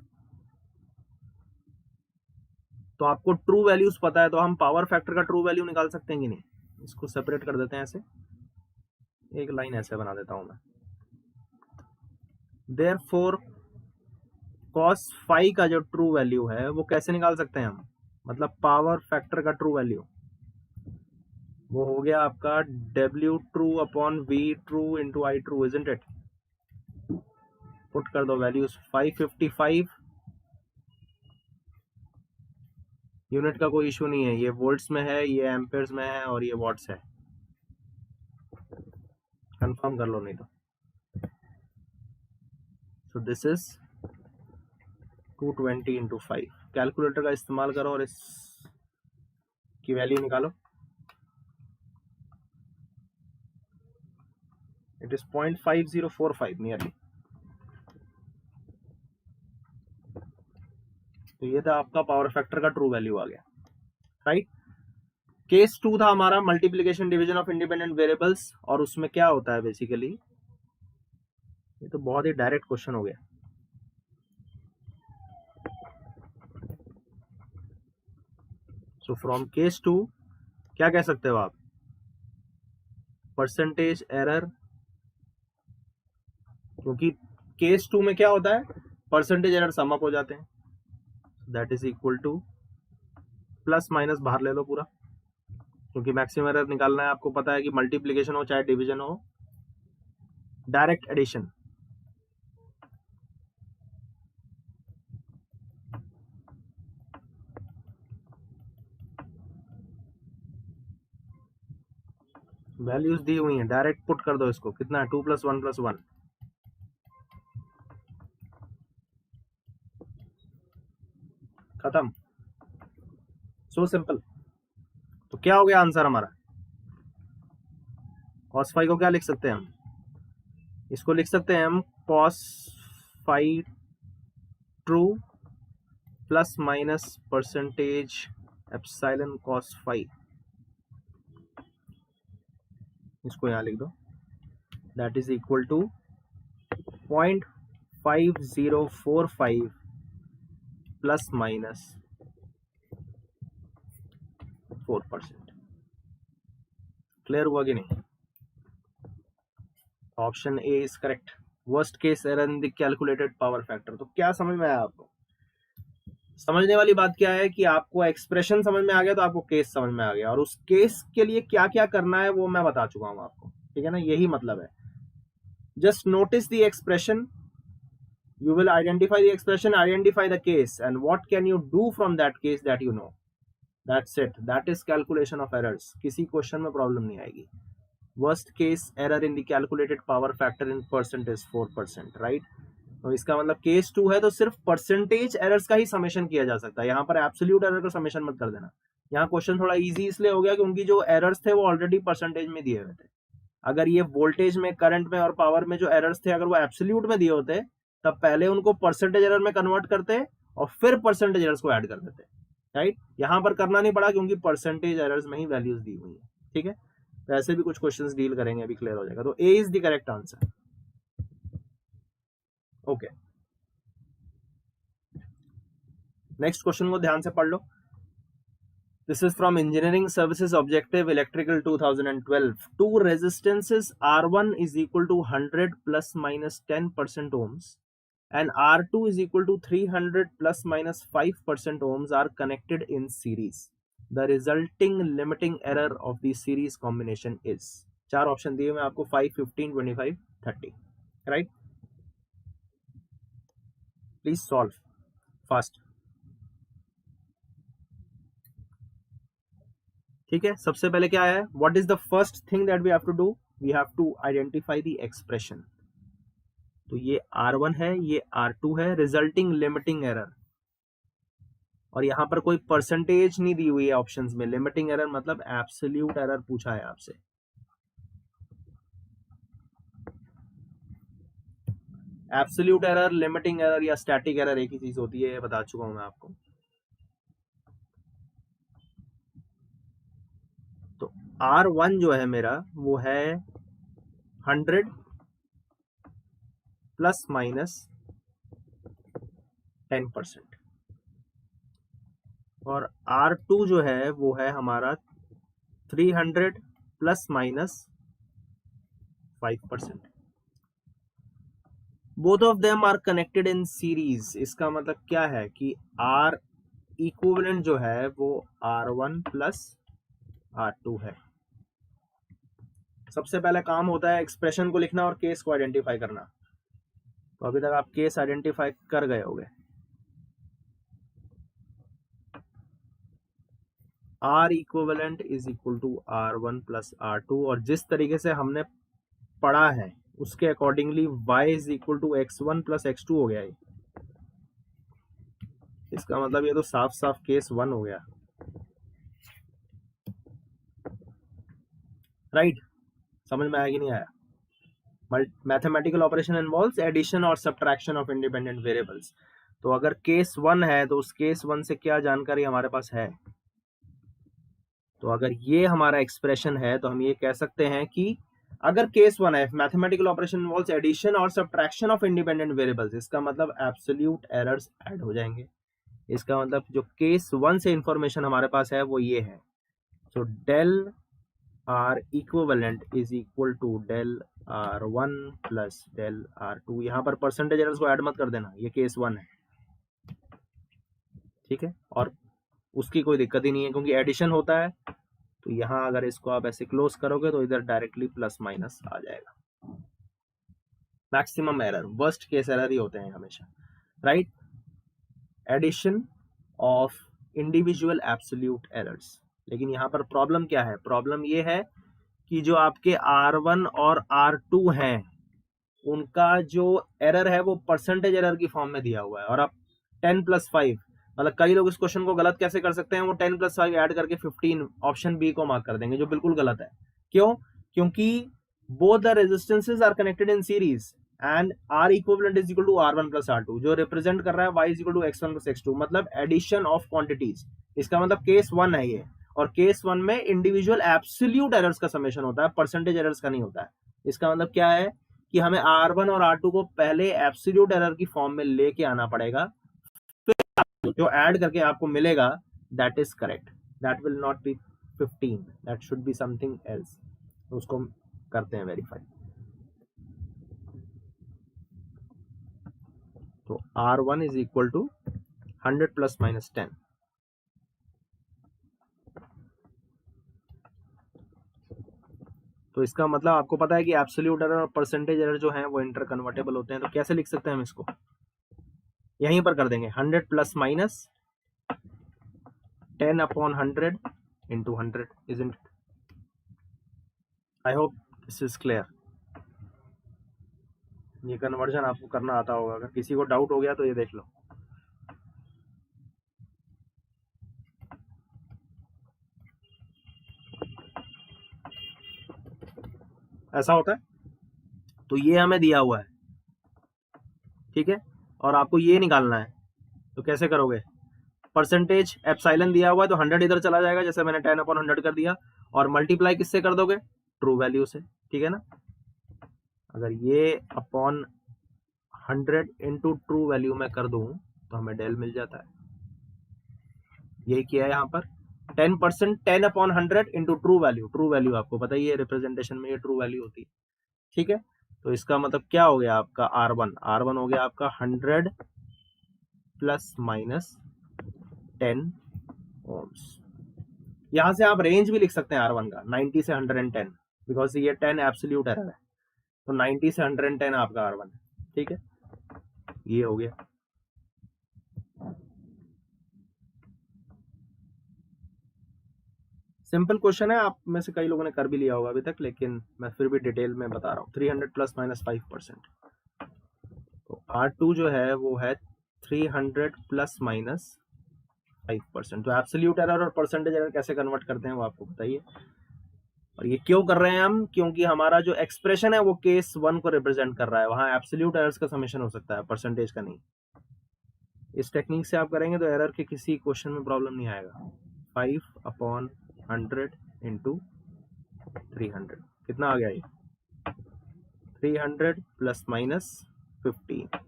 तो आपको ट्रू वैल्यूज पता है तो हम पावर फैक्टर का ट्रू वैल्यू निकाल सकते हैं कि नहीं? इसको सेपरेट कर देते हैं, ऐसे एक लाइन ऐसे बना देता हूं मैं। देयरफॉर cos फाई का जो ट्रू वैल्यू है वो कैसे निकाल सकते हैं हम? मतलब पावर फैक्टर का ट्रू वैल्यू वो हो गया आपका W true upon V true into I true, isn't it? Put कर दो वैल्यूज। 555 यूनिट का कोई इशू नहीं है, ये वोल्ट्स में है, ये एम्पेयर्स में है और ये वॉट्स है। कंफर्म कर लो नहीं तो। सो दिस इज 220 इंटू 5। कैलकुलेटर का इस्तेमाल करो और इस की वैल्यू निकालो। It is 0.5045 nearly. तो ये था आपका पावर फैक्टर का ट्रू वैल्यू आ गया, राइट? केस 2 था हमारा multiplication division of independent variables, और उसमें क्या होता है बेसिकली, ये तो बहुत ही डायरेक्ट क्वेश्चन हो गया। सो फ्रॉम केस 2 क्या कह सकते हो आप? परसेंटेज एरर, क्योंकि केस 2 में क्या होता है, परसेंटेज एरर सम अप हो जाते हैं, that is equal two plus minus बाहर ले लो पूरा, क्योंकि मैक्सिमम एरर निकालना है। आपको पता है कि मल्टीप्लिकेशन हो चाहे डिवीजन हो, डायरेक्ट एडिशन। वैल्यूज दी हुई हैं, डायरेक्ट पुट कर दो इसको। कितना है? 2 + 1 + 1, खत्म। So simple. तो क्या हो गया आंसर हमारा? cos फाई को क्या लिख सकते हैं हम? इसको लिख सकते हैं हम cos phi true plus minus percentage epsilon cos phi, इसको यहां लिख दो, that is equal to 0.5045 plus minus 4%। Clear हुआ कि नहीं? Option A is correct. Worst case error in the calculated power factor. तो क्या समझ में आया आपको? समझने वाली बात क्या है कि आपको एक्सप्रेशन समझ में आ गया तो आपको केस समझ में आ गया, और उस केस के लिए क्या क्या करना है वो मैं बता चुका हूं आपको, ठीक है ना? यही मतलब है। Just notice the expression, you will identify the expression, identify the case, and what can you do from that case that you know. That's it. That is calculation of errors. किसी क्वेश्चन में प्रॉब्लम नहीं आएगी। Worst case error in the calculated power factor in percent is 4%, right? तो इसका मतलब केस 2 है तो सिर्फ परसेंटेज एरर्स का ही समेशन किया जा सकता है। यहाँ पर एब्सोल्यूट एरर का समेशन मत कर देना। यहाँ क्वेश्चन थोड़ा इजी इसलिए हो गया कि उनकी जो एरर्स थे वो ऑलरेडी परसेंटेज में दिए हुए थे। अगर ये वोल्टेज में, करंट में और पावर में जो एरर्स थे अगर वो एब्सोल्यूट में दिए होते तब पहले उनको परसेंटेज एरर में कन्वर्ट करते और फिर परसेंटेज एरर्स को ऐड कर देते, राइट? यहां पर करना नहीं पड़ा क्योंकि परसेंटेज एरर्स में ही वैल्यूज दी हुई है, ठीक है? तो ऐसे भी कुछ क्वेश्चंस डील करेंगे, अभी क्लियर हो जाएगा। तो A is the correct answer. Okay, next question को ध्यान से पढ़ लो। This is from Engineering Services Objective Electrical 2012. Two resistances R1 is equal to 100 plus minus 10% ohms and R2 is equal to 300 plus minus 5% ohms are connected in series. The resulting limiting error of the series combination is, चार ऑप्शन दिए मैं आपको, 5, 15, 25, 30, राइट? Please solve fast. ठीक है, सबसे पहले क्या है, what is the first thing that we have to do? We have to identify the expression. तो ये R1 है, ये R2 है, रिजल्टिंग लिमिटिंग एरर, और यहां पर कोई परसेंटेज नहीं दी हुई है ऑप्शंस में। लिमिटिंग एरर मतलब एब्सोल्यूट एरर पूछा है आपसे। एब्सोल्यूट एरर, लिमिटिंग एरर या स्टैटिक एरर एक ही चीज होती है, ये बता चुका हूं मैं आपको। तो R1 जो है मेरा वो है 100 प्लस माइनस 10%, और R2 जो है वो है हमारा 300 plus minus 5%। Both of them are connected in series. इसका मतलब क्या है कि R इक्विवेलेंट जो है वो R1 प्लस R2 है। सबसे पहले काम होता है एक्सप्रेशन को लिखना और केस को आइडेंटिफाई करना। तो अभी तक आप केस आइडेंटिफाई कर गए होंगे। R equivalent is equal to R1 plus R2, और जिस तरीके से हमने पढ़ा है उसके accordingly y is equal to x1 plus x2 हो गया है। इसका मतलब ये तो साफ साफ केस 1 हो गया, राइट? समझ में आया कि नहीं आया? मैथमेटिकल ऑपरेशन इन्वॉल्व्स एडिशन और सब्ट्रैक्शन ऑफ इंडिपेंडेंट वेरिएबल्स। तो अगर केस 1 है तो उस केस 1 से क्या जानकारी हमारे पास है? तो अगर ये हमारा एक्सप्रेशन है तो हम ये कह सकते हैं कि अगर केस 1 है, मैथमेटिकल ऑपरेशन इन्वॉल्व्स एडिशन और सब्ट्रैक्शन ऑफ इंडिपेंडेंट वेरिएबल्स, इसका मतलब एब्सोल्यूट एरर्स ऐड हो जाएंगे। इसका मतलब जो केस 1 से इंफॉर्मेशन हमारे पास है वो ये है। So del R equivalent is equal to del R1 plus del R2। यहाँ पर परसेंटेज एरर्स को ऐड मत कर देना, ये केस 1 है, ठीक है? और उसकी कोई दिक्कत ही नहीं है क्योंकि एडिशन होता है। तो यहाँ अगर इसको आप ऐसे क्लोज करोगे तो इधर डायरेक्टली प्लस माइनस आ जाएगा। Maximum error, worst case error ही होते हैं हमेशा, right? Addition of individual absolute errors. लेकिन यहाँ पर प्रॉब्लम क्या है? प्रॉब्लम ये है कि जो आपके R1 और R2 हैं उनका जो एरर है वो परसेंटेज एरर की फॉर्म में दिया हुआ है। और आप 10 प्लस 5, मतलब कई लोग इस क्वेश्चन को गलत कैसे कर सकते हैं, वो 10 प्लस 5 ऐड करके 15 ऑप्शन बी को मार्क कर देंगे, जो बिल्कुल गलत है। क्यों? क्योंकि both the resistances are connected in series and R equivalent is equal to R1 plus R2, जो रिप्रेजेंट कर रहा है Y is equal to X1 plus X2, मतलब एडिशन ऑफ क्वांटिटीज। इसका मतलब केस 1 है ये, और केस 1 में इंडिविजुअल एब्सोल्यूट एरर्स का समेशन होता है, परसेंटेज एरर्स का नहीं होता है। इसका मतलब क्या है कि हमें R1 और R2 को पहले एब्सोल्यूट एरर की फॉर्म में लेके आना पड़ेगा, फिर जो ऐड करके आपको मिलेगा that is correct. That will not be 15, that should be something else. उसको करते हैं वेरीफाई। तो R1 is equal to 100 plus minus 10। तो इसका मतलब आपको पता है कि एब्सोल्यूट एरर और परसेंटेज एरर जो है वो इंटर कन्वर्टेबल होते हैं। तो कैसे लिख सकते हैं हम इसको? यहीं पर कर देंगे 100 plus minus 10 upon 100 into 100, isn't it? I hope this is clear. ये कन्वर्जन आपको करना आता होगा, अगर किसी को डाउट हो गया तो ये देख लो। ऐसा होता है। तो ये हमें दिया हुआ है, ठीक है, और आपको ये निकालना है। तो कैसे करोगे? परसेंटेज एप्सिलॉन दिया हुआ है तो 100 इधर चला जाएगा, जैसे मैंने 10 अपॉन 100 कर दिया, और मल्टीप्लाई किससे कर दोगे? ट्रू वैल्यू से, ठीक है ना? अगर ये अपॉन 100 इंटू ट्रू वैल्यू में कर दूं तो हमें डेल मिल जाता है। यही किया है यहाँ पर। 10% 10 upon 100 into true value. True value आपको पता ही है, रिप्रेजेंटेशन में ये ट्रू वैल्यू होती है, ठीक है? तो इसका मतलब क्या हो गया आपका? R1 हो गया आपका 100 प्लस माइनस 10 ओम्स। यहां से आप रेंज भी लिख सकते हैं R1 का, 90 से 110, बिकॉज ये 10 एब्सोल्यूट एरर है। तो 90 से 110 आपका R1 है, ठीक है? ये हो गया। सिंपल क्वेश्चन है, आप में से कई लोगों ने कर भी लिया होगा अभी तक, लेकिन मैं फिर भी डिटेल में बता रहा हूँ। 300 प्लस माइनस 5%। तो R2 जो है वो है 300 प्लस माइनस 5%। तो एब्सोल्यूट एरर और परसेंटेज एरर कैसे कन्वर्ट करते हैं वो आपको बताइए। और ये क्यों कर रहे हैं हम, क्योंकि हमारा जो एक्सप्रेशन है वो केस 1 को रिप्रेजेंट कर रहा है, वहां एब्सोल्यूट एरर्स का समेशन हो सकता है, परसेंटेज का नहीं। इस टेक्निक से आप करेंगे तो एरर के किसी क्वेश्चन में प्रॉब्लम नहीं आएगा। 5/100 इंटू 300 कितना आ गया ये, 300 प्लस माइनस 15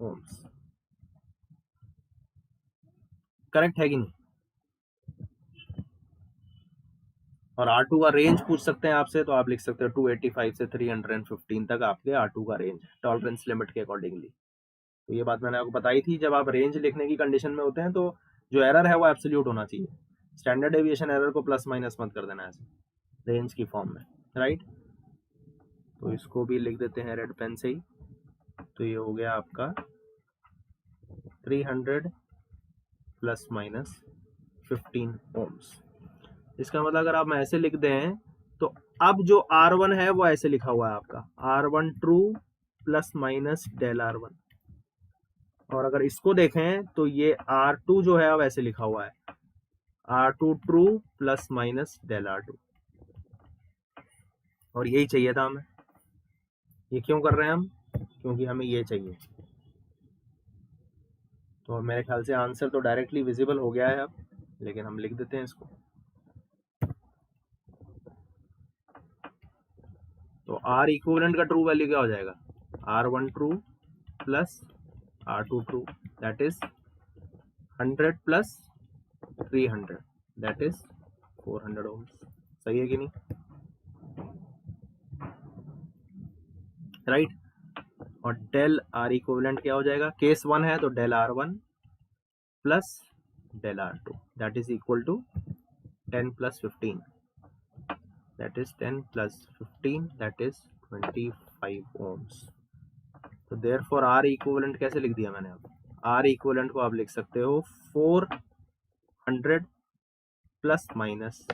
ओम्स। करेक्ट है कि नहीं? और R2 का रेंज पूछ सकते हैं आपसे, तो आप लिख सकते हो 285 से 315 तक आपके R2 का रेंज है, टॉलरेंस लिमिट के अकॉर्डिंगली। तो ये बात मैंने आपको बताई थी, जब आप रेंज लिखने की कंडीशन में होते हैं तो जो एरर है वो एब्सोल्यूट होना चाहिए। स्टैंडर्ड डेविएशन एरर को प्लस माइनस मत कर देना ऐसे रेंज की फॉर्म में, राइट। तो इसको भी लिख देते हैं रेड पेन से ही। तो ये हो गया आपका 300 प्लस माइनस 15 ओम्स। इसका मतलब अगर आप ऐसे लिख दें तो अब जो R1 है वो ऐसे लिखा हुआ है आपका R1 true plus minus del R1, और अगर इसको देखें तो ये R2 जो है अब ऐसे लिखा हुआ है R2 true plus minus del R2, और यही चाहिए था हमें। ये क्यों कर रहे हैं हम, क्योंकि हमें ये चाहिए। तो मेरे ख्याल से आंसर तो डायरेक्टली विजिबल हो गया है अब, लेकिन हम लिख देते हैं इसको। तो R इक्विवेलेंट का ट्रू वैल्यू क्या हो जाएगा, R1 true plus R2 true, that is 100 plus 300, that is 400 ohms. सही है कि नहीं, राइट। और डेल R इक्विवेलेंट क्या हो जाएगा, केस 1 है तो del R1 plus del R2, that is equal to 10 plus 15, that is 10 plus 15, that is 25 ohms। तो therefore R equivalent कैसे लिख दिया मैंने, अब R equivalent को आप लिख सकते हो 400 प्लस माइनस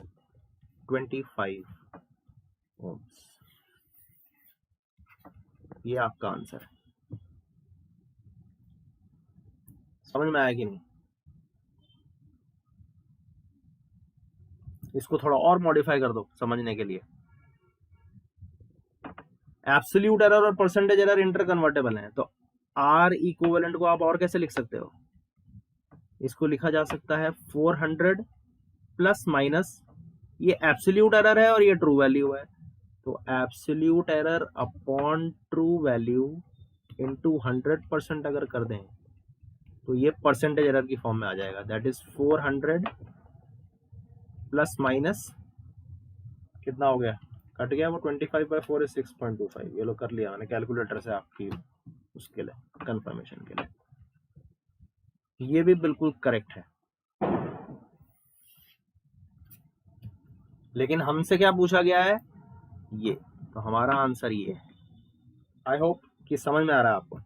25 ohms। ये आपका आंसर है। समझ में आया कि नहीं? इसको थोड़ा और मॉडिफाई कर दो समझने के लिए। एब्सोल्यूट एरर और परसेंटेज एरर इंटर कन्वर्टेबल है, तो R इक्विवेलेंट को आप और कैसे लिख सकते हो, इसको लिखा जा सकता है 400 प्लस माइनस, ये एब्सोल्यूट एरर है और ये ट्रू वैल्यू है, तो absolute error upon true value into 100% अगर कर दें तो ये परसेंटेज एरर की फॉर्म में आ जाएगा, दैट इज 400 प्लस माइनस कितना हो गया, कट गया वो 25/4 is 6.25। ये लो कर लिया मैंने कैलकुलेटर से आपकी उसके लिए कंफर्मेशन के लिए। ये भी बिल्कुल करेक्ट है, लेकिन हमसे क्या पूछा गया है ये, तो हमारा आंसर ये है। आई होप कि समझ में आ रहा है आपको।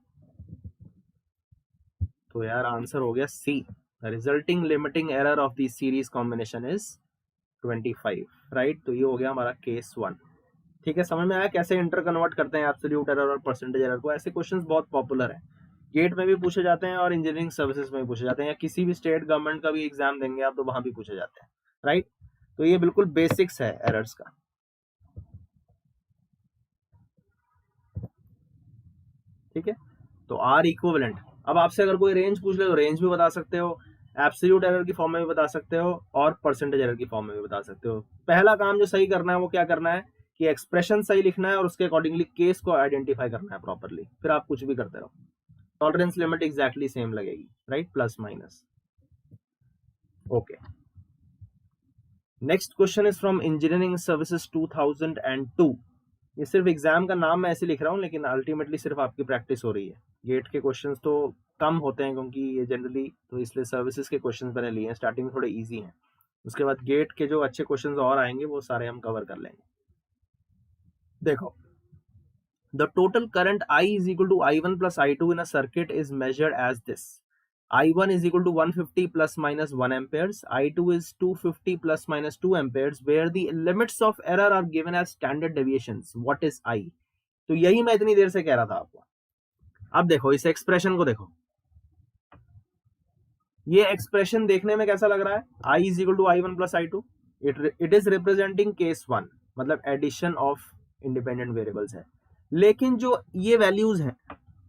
तो यार आंसर हो गया C, resulting limiting error of the series combination is 25, right. तो ये हो गया हमारा केस 1। ठीक है, समझ में आया कैसे इंटर कन्वर्ट करते हैं एब्सोल्यूट एरर और परसेंटेज एरर को। ऐसे क्वेश्चंस बहुत पॉपुलर है, गेट में भी पूछे जाते हैं और इंजीनियरिंग सर्विसेज में भी पूछे जाते हैं, या किसी भी स्टेट गवर्नमेंट का भी एग्जाम देंगे आप तो वहां भी पूछे जाते हैं, राइट। तो ये बिल्कुल बेसिक्स है एरर्स का। ठीक है, तो आर इक्विवेलेंट। अब आपसे अगर कोई रेंज पूछ ले तो रेंज भी बता सकते हो, एब्सोल्यूट एरर की फॉर्म में भी बता सकते हो, और परसेंटेज एरर की फॉर्म में भी बता सकते हो। पहला काम जो सही करना है वो क्या करना है कि एक्सप्रेशन सही लिखना है और उसके अकॉर्डिंगली केस को आइडेंटिफाई करना है प्रॉपरली, फिर आप कुछ भी करते रहो, टॉलरेंस लिमिट एग्जैक्टली सेम लगेगी, right, plus minus. Okay, next question is from engineering services 2002। ये सिर्फ एग्जाम का नाम मैं ऐसे लिख रहा हूँ, लेकिन अल्टीमेटली सिर्फ आपकी प्रैक्टिस हो रही है। गेट के क्वेश्चंस तो कम होते हैं क्योंकि ये जनरली, तो इसलिए सर्विसेज के क्वेश्चंस मैंने लिए हैं, स्टार्टिंग में थोड़े इजी हैं, उसके बाद गेट के जो अच्छे क्वेश्चंस और आएंगे वो सारे हम कवर कर लेंगे। देखो, the total current I is equal to I1 plus I2 in a circuit is measured as this. I1 is equal to 150 plus minus 1 amperes, I2 is 250 plus minus 2 amperes, where the limits of error are given as standard deviations. What is I? तो यही मैं इतनी देर से कह रहा था आपको। अब देखो इस एक्सप्रेशन को देखो, ये एक्सप्रेशन देखने में कैसा लग रहा है, I is equal to I1 plus I2, it is representing case 1, मतलब एडिशन ऑफ इंडिपेंडेंट वेरिएबल्स है। लेकिन जो ये वैल्यूज हैं,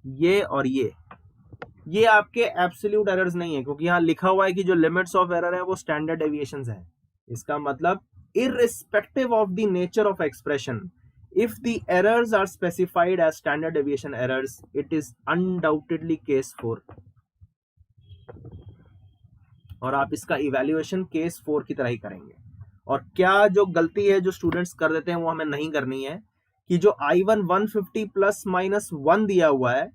ये और ये आपके एब्सोल्यूट एरर्स नहीं है, क्योंकि यहाँ लिखा हुआ है कि जो लिमिट्स ऑफ एरर है वो स्टैंडर्ड डेविएशंस है। इसका मतलब irrespective of the nature of expression, if the errors are specified as standard deviation errors, it is undoubtedly case 4, और आप इसका इवैल्यूएशन केस 4 की तरह ही करेंगे। और क्या जो गलती है जो स्टूडेंट्स कर देते हैं वो हमें नहीं करनी है, कि जो I1 150 प्लस माइनस 1 दिया हुआ है,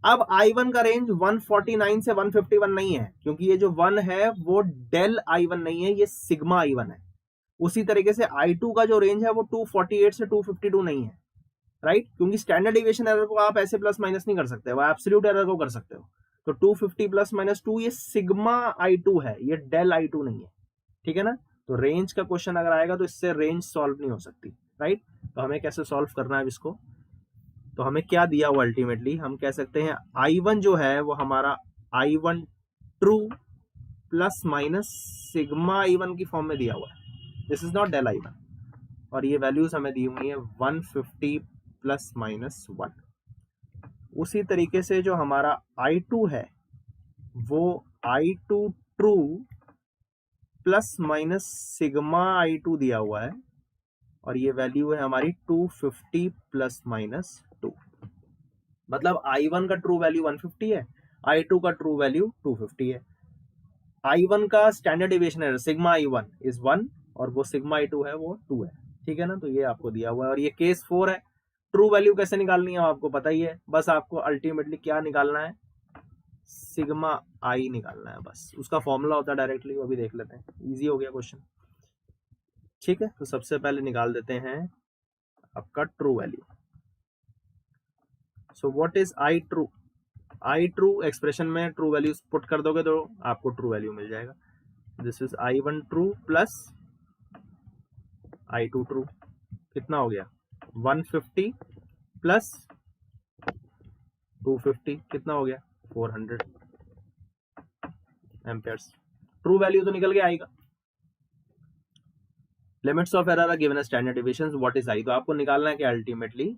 अब I1 का रेंज 149 से 151 नहीं है, क्योंकि ये जो 1 है वो डेल I1 नहीं है, ये सिग्मा I1 है। उसी तरीके से I2 का जो रेंज है वो 248 से 252 नहीं है, राइट, क्योंकि स्टैंडर्ड डेविएशन एरर को आप ऐसे प्लस माइनस नहीं कर सकते, वो एब्सोल्यूट एरर को कर सकते हो। तो 250 प्लस माइनस 2 ये सिग्मा I2 है, ये डेल I2 नहीं है, ठीक है ना। तो रेंज का क्वेश्चन अगर आएगा तो इससे रेंज सॉल्व नहीं हो सकती, राइट। तो हमें कैसे सॉल्व करना है इसको, तो हमें क्या दिया हुआ अल्टीमेटली, हम कह सकते हैं I1 जो है वो हमारा I1 true plus minus sigma I1 की फॉर्म में दिया हुआ है, this is not del I1, और ये वैल्यूज हमें दी हुई है 150 प्लस माइनस 1। उसी तरीके से जो हमारा I2 है वो I2 true plus minus sigma I2 दिया हुआ है, और ये वैल्यू है हमारी 250 प्लस माइनस 2। मतलब I1 का ट्रू वैल्यू 150 है, I2 का ट्रू वैल्यू 250 है। I1 का स्टैंडर्ड डेविएशन है सिग्मा I1 इज 1, और वो सिग्मा I2 है वो 2 है, ठीक है ना। तो ये आपको दिया हुआ है, और ये केस 4 है। ट्रू वैल्यू कैसे निकालनी है आपको पता ही है, बस आपको अल्टीमेटली क्या निकालना है, सिग्मा I निकालना है, बस उसका फॉर्मूला होता है डायरेक्टली, वो भी देख लेते हैं, इजी हो गया क्वेश्चन, ठीक है। तो सबसे पहले निकाल देते हैं आपका true value. So what is I true, I true expression में ट्रू वैल्यू पुट कर दोगे तो आपको ट्रू वैल्यू मिल जाएगा। This is I1 true plus I2 true, कितना हो गया 150 प्लस 250, कितना हो गया 400 एम्पेयर्स। ट्रू वैल्यू तो निकल गया आएगा। Limits of error are given as standard deviations, what is I, तो आपको निकालना है कि ultimately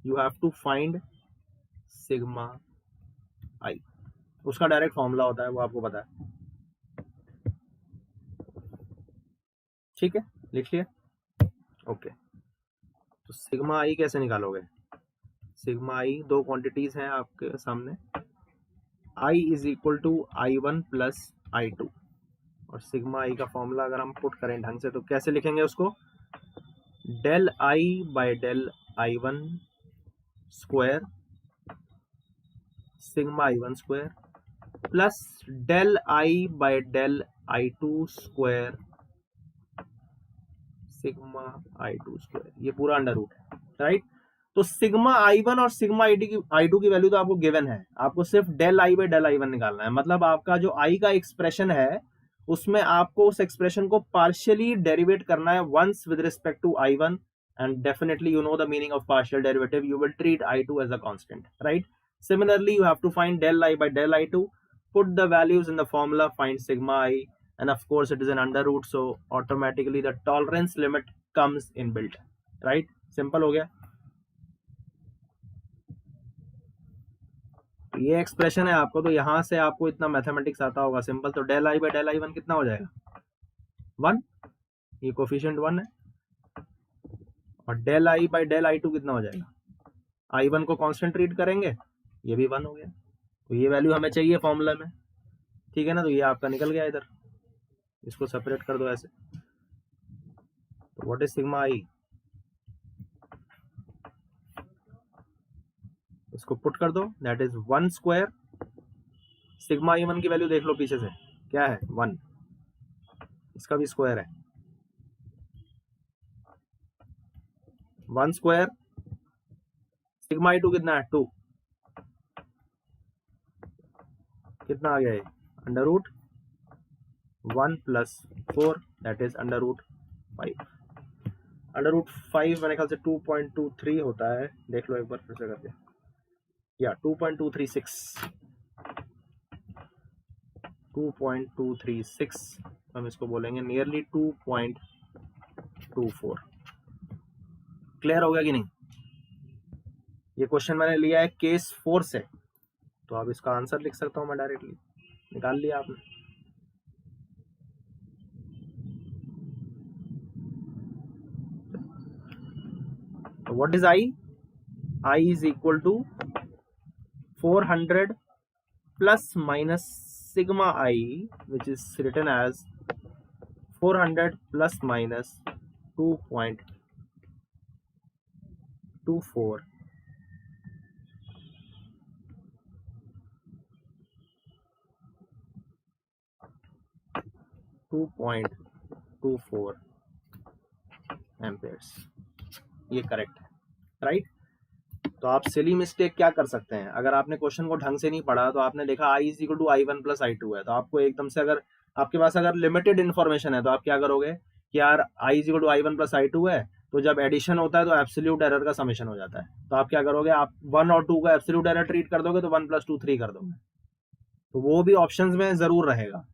you have to find sigma I, उसका डायरेक्ट फॉर्मूला होता है, वो आपको पता है, ठीक है, लिख लिया, ओके। तो सिग्मा I कैसे निकालोगे, सिग्मा I दो क्वांटिटीज हैं आपके सामने, I is equal to I1 plus I2, और सिग्मा I का फॉर्मूला अगर हम पुट करें ढंग से तो कैसे लिखेंगे उसको, del I by del I1 square sigma I1 square plus del I by del I2 square sigma I2 square, ये पूरा अंडर रूट है, राइट। तो सिग्मा I1 और सिग्मा I2 की वैल्यू तो आपको गिवन है, आपको सिर्फ del I by del I1 निकालना है। मतलब आपका जो I का एक्सप्रेशन है उसमें आपको उस एक्सप्रेशन को पार्शियली डेरिवेट करना है once with respect to I1, and definitely you know the meaning of partial derivative, you will treat I2 as a constant, right. Similarly you have to find del I by del I2, put the values in the formula, find sigma I, and of course it is an under root, so automatically the tolerance limit comes inbuilt, right. Simple हो गया। तो ये एक्सप्रेशन है आपको, तो यहां से आपको इतना मैथमेटिक्स आता होगा सिंपल। तो del I by del I1 कितना हो जाएगा 1, ये कोफिशिएंट 1 है, और del I by del I2 कितना हो जाएगा, I1 को कांस्टेंट ट्रीट करेंगे, ये भी 1 हो गया। तो ये वैल्यू हमें चाहिए फॉर्मूला में, ठीक है ना। तो ये आपका निकल गया इधर, इसको सेपरेट कर दो ऐसे। तो व्हाट इज सिग्मा I, इसको पुट कर दो, that is 1 square, sigma I1 की वैल्यू देख लो पीछे से क्या है 1, इसका भी स्क्वायर है 1 स्क्वायर, सिग्मा I2 कितना है 2, कितना आ गया ये under root 1 plus 4, that is under root 5। Under root 5 मेरे ख्याल से 2.23 होता है, देख लो एक बार फिर से करके, या 2.236 हम इसको बोलेंगे नियरली 2.24। क्लियर हो गया कि नहीं? ये क्वेश्चन मैंने लिया है केस 4 से, तो अब इसका आंसर लिख सकता हूं मैं डायरेक्टली, निकाल लिया आपने। तो what is I? I is equal to 400 plus minus sigma I, which is written as 400 plus minus 2.24 2.24 amperes. ये करेक्ट है, राइट? तो आप सिली मिस्टेक क्या कर सकते हैं, अगर आपने क्वेश्चन को ढंग से नहीं पढ़ा तो आपने देखा I is equal to i1 plus i2 है, तो आपको एकदम से, अगर आपके पास अगर लिमिटेड इन्फॉर्मेशन है तो आप क्या करोगे कि यार I is equal to i1 plus i2 है, तो जब एडिशन होता है तो एब्सोल्यूट एरर का समेशन हो जाता है, तो आप क्या करोगे, आप 1 और 2 का एब्सोल्यूट एरर ट्रीट कर दोगे, तो 1 प्लस 2 3 कर दोगे। तो वो भी ऑप्शंस में जरूर रहेगा।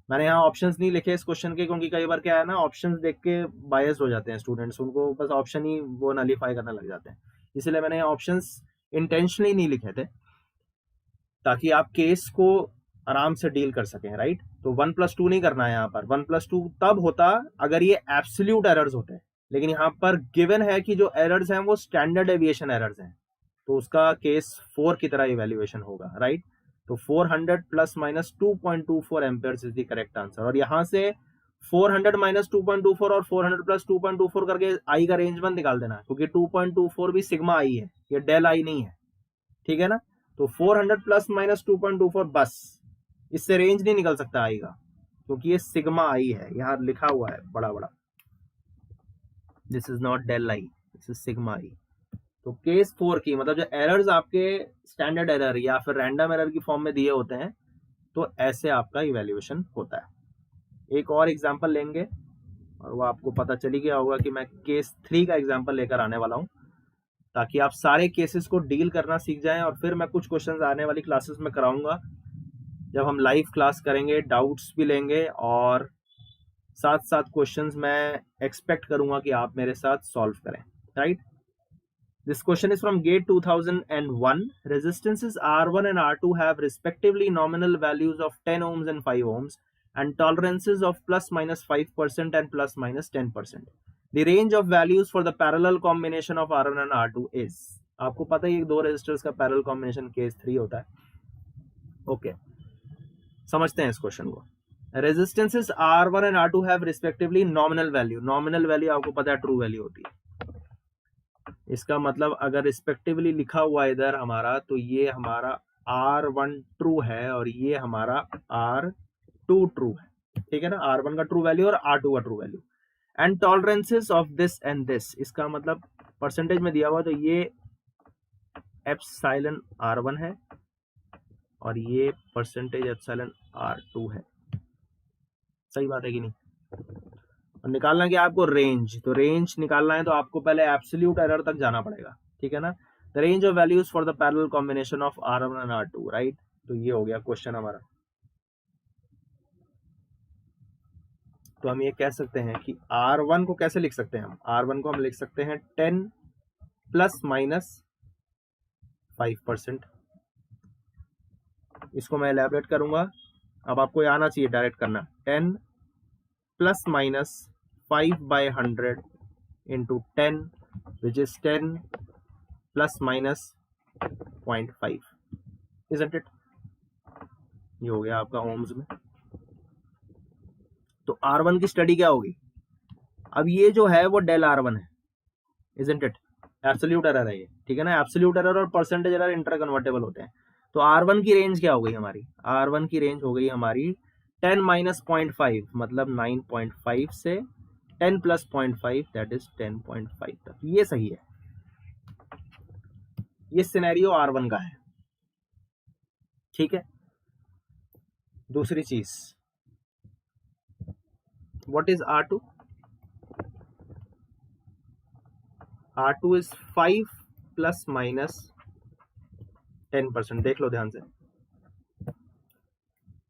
मैंने यहाँ ऑप्शंस नहीं लिखे इस क्वेश्चन के, क्योंकि कई बार क्या है ना, ऑप्शंस देख के बायस हो जाते हैं स्टूडेंट्स, उनको बस ऑप्शन ही वो नलीफाई करने लग जाते हैं, इसलिए मैंने ऑप्शंस इंटेंशनली नहीं लिखे थे, ताकि आप केस को आराम से डील कर सकें, राइट? तो 1 प्लस 2 नहीं करना है यहाँ पर, 1 प्लस 2 तब होता अगर ये एब्सोल्यूट एरर्स होते हैं, लेकिन यहाँ पर गिवन है कि जो एरर्स हैं वो स्टैंडर्ड एविएशन एरर्स हैं, तो उसका केस 4 की तरह इवेल्युएशन होगा, राइट? तो 400 plus minus 2.24 amperes is the correct answer. और यहाँ से 400 माइनस 2.24 और 400 प्लस 2.24 करके आई का रेंज बंद निकाल देना, क्योंकि 2.24 भी सिग्मा आई है, ये डेल आई नहीं है, ठीक है ना? तो 400 प्लस माइनस 2.24 बस, इससे रेंज नहीं निकल सकता आई का, क्योंकि ये सिग्मा आई है, यहाँ लिखा हुआ है बड़ा बड़ा, this is not del I, this is sigma I. तो केस 4 की मतलब जो एरर्स आपके स्टैंडर्ड एरर या फिर रैंडम एरर की फॉर्म में दिए होते हैं, तो ऐसे आपका इवैल्यूएशन होता है। एक और एग्जांपल लेंगे और वो आपको पता चली गया होगा कि मैं केस 3 का एग्जांपल लेकर आने वाला हूं, ताकि आप सारे केसेस को डील करना सीख जाएं, और फिर मैं कुछ क्वेश्चंस आने वाली क्लासेस में कराऊंगा, जब हम लाइव क्लास करेंगे, डाउट्स भी लेंगे, और साथ साथ क्वेश्चंस मैं एक्सपेक्ट करूंगा कि आप मेरे साथ सॉल्व करें, right? This question is from GATE 2001. Resistances R1 and R2 have respectively nominal values of 10 ohms and 5 ohms and tolerances of plus minus 5% and plus minus 10%. The range of values for the parallel combination of R1 and R2 is, आपको पता है ये दो रेजिस्टर्स का पैरेलल कॉम्बिनेशन केस 3 होता है। ओके, समझते हैं इस क्वेश्चन को। Resistances R1 and R2 have respectively nominal value. Nominal value आपको पता है ट्रू वैल्यू होती है, इसका मतलब अगर रिस्पेक्टिवली लिखा हुआ इधर हमारा, तो ये हमारा R1 ट्रू है और ये हमारा R2 ट्रू है, ठीक है ना? R1 का ट्रू वैल्यू और R2 का true value. And tolerances of this and this, इसका मतलब परसेंटेज में दिया हुआ, तो ये एप्सिलॉन R1 है और ये परसेंटेज एप्सिलॉन R2 है। सही बात है कि नहीं? और निकालना क्या आपको, रेंज। तो रेंज निकालना है तो आपको पहले एब्सोल्यूट एरर तक जाना पड़ेगा, ठीक है ना? The range of values for the parallel combination of R1 and R2, right? तो ये हो गया क्वेश्चन हमारा। तो हम ये कह सकते हैं कि R1 को कैसे लिख सकते हैं हम? R1 को हम लिख सकते हैं 10 प्लस माइनस 5%। इसको मैं एलैबोरेट करूंगा, अब आपको आना चाहिए डायरेक्ट करना। 10 plus minus 5/100 into 10, which is 10 plus minus 0.5, isn't it? ये हो गया आपका ओम्स में। तो R1 की स्टडी क्या होगी? अब ये जो है वो डेल R1 है, isn't it? एब्सोल्यूट एरर है ये, ठीक है ना? एब्सोल्यूट एरर और परसेंटेज एरर इंटर कन्वर्टेबल होते हैं। तो R1 की रेंज क्या हो गई हमारी? R1 की रेंज हो गई हमारी 10 माइनस 0.5, मतलब 9.5 से 10 प्लस 0.5, दैट इज 10.5 तक। ये सही है, ये सिनेरियो R1 का है, ठीक है? दूसरी चीज, what is R2? R2 is 5 plus minus 10%। देख लो ध्यान से,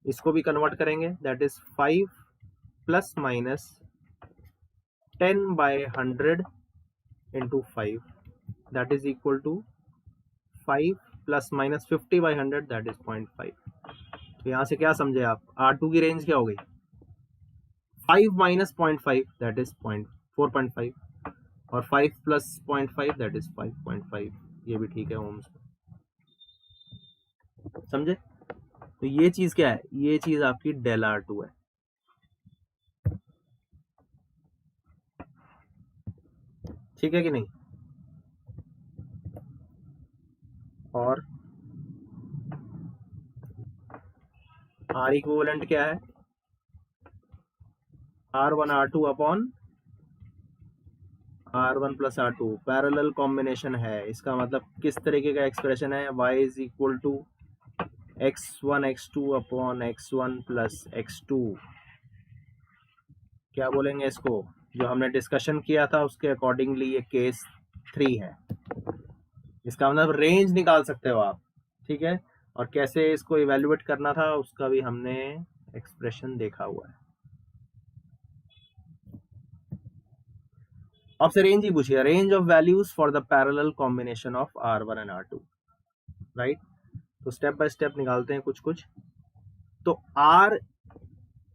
इसको भी कन्वर्ट करेंगे, that is 5 plus minus 10/100 into 5 that is equal to 5 plus minus 50/100 that is 0.5। तो यहाँ से क्या समझे आप, R2 की रेंज क्या हो गई, 5 minus 0.5 that is 4.5 और 5 plus 0.5 that is 5.5। ये भी ठीक है ओम्स में, समझे। तो ये चीज क्या है, ये चीज आपकी डेल R2 है। ठीक है कि नहीं। और R इक्विवेलेंट क्या है, R1 R2 upon R1 plus R2 parallel combination है। इसका मतलब किस तरीके का एक्सप्रेशन है, y is equal to x1 x2 upon x1 plus x2। क्या बोलेंगे इसको, जो हमने डिस्कशन किया था उसके अकॉर्डिंगली ये केस 3 है। इसका मतलब रेंज निकाल सकते हो आप, ठीक है। और कैसे इसको इवेल्युएट करना था उसका भी हमने एक्सप्रेशन देखा हुआ है। आपसे रेंज ही पूछिए, range of values for the parallel combination of R1 and R2, right. तो स्टेप बाय स्टेप निकालते हैं कुछ कुछ। तो R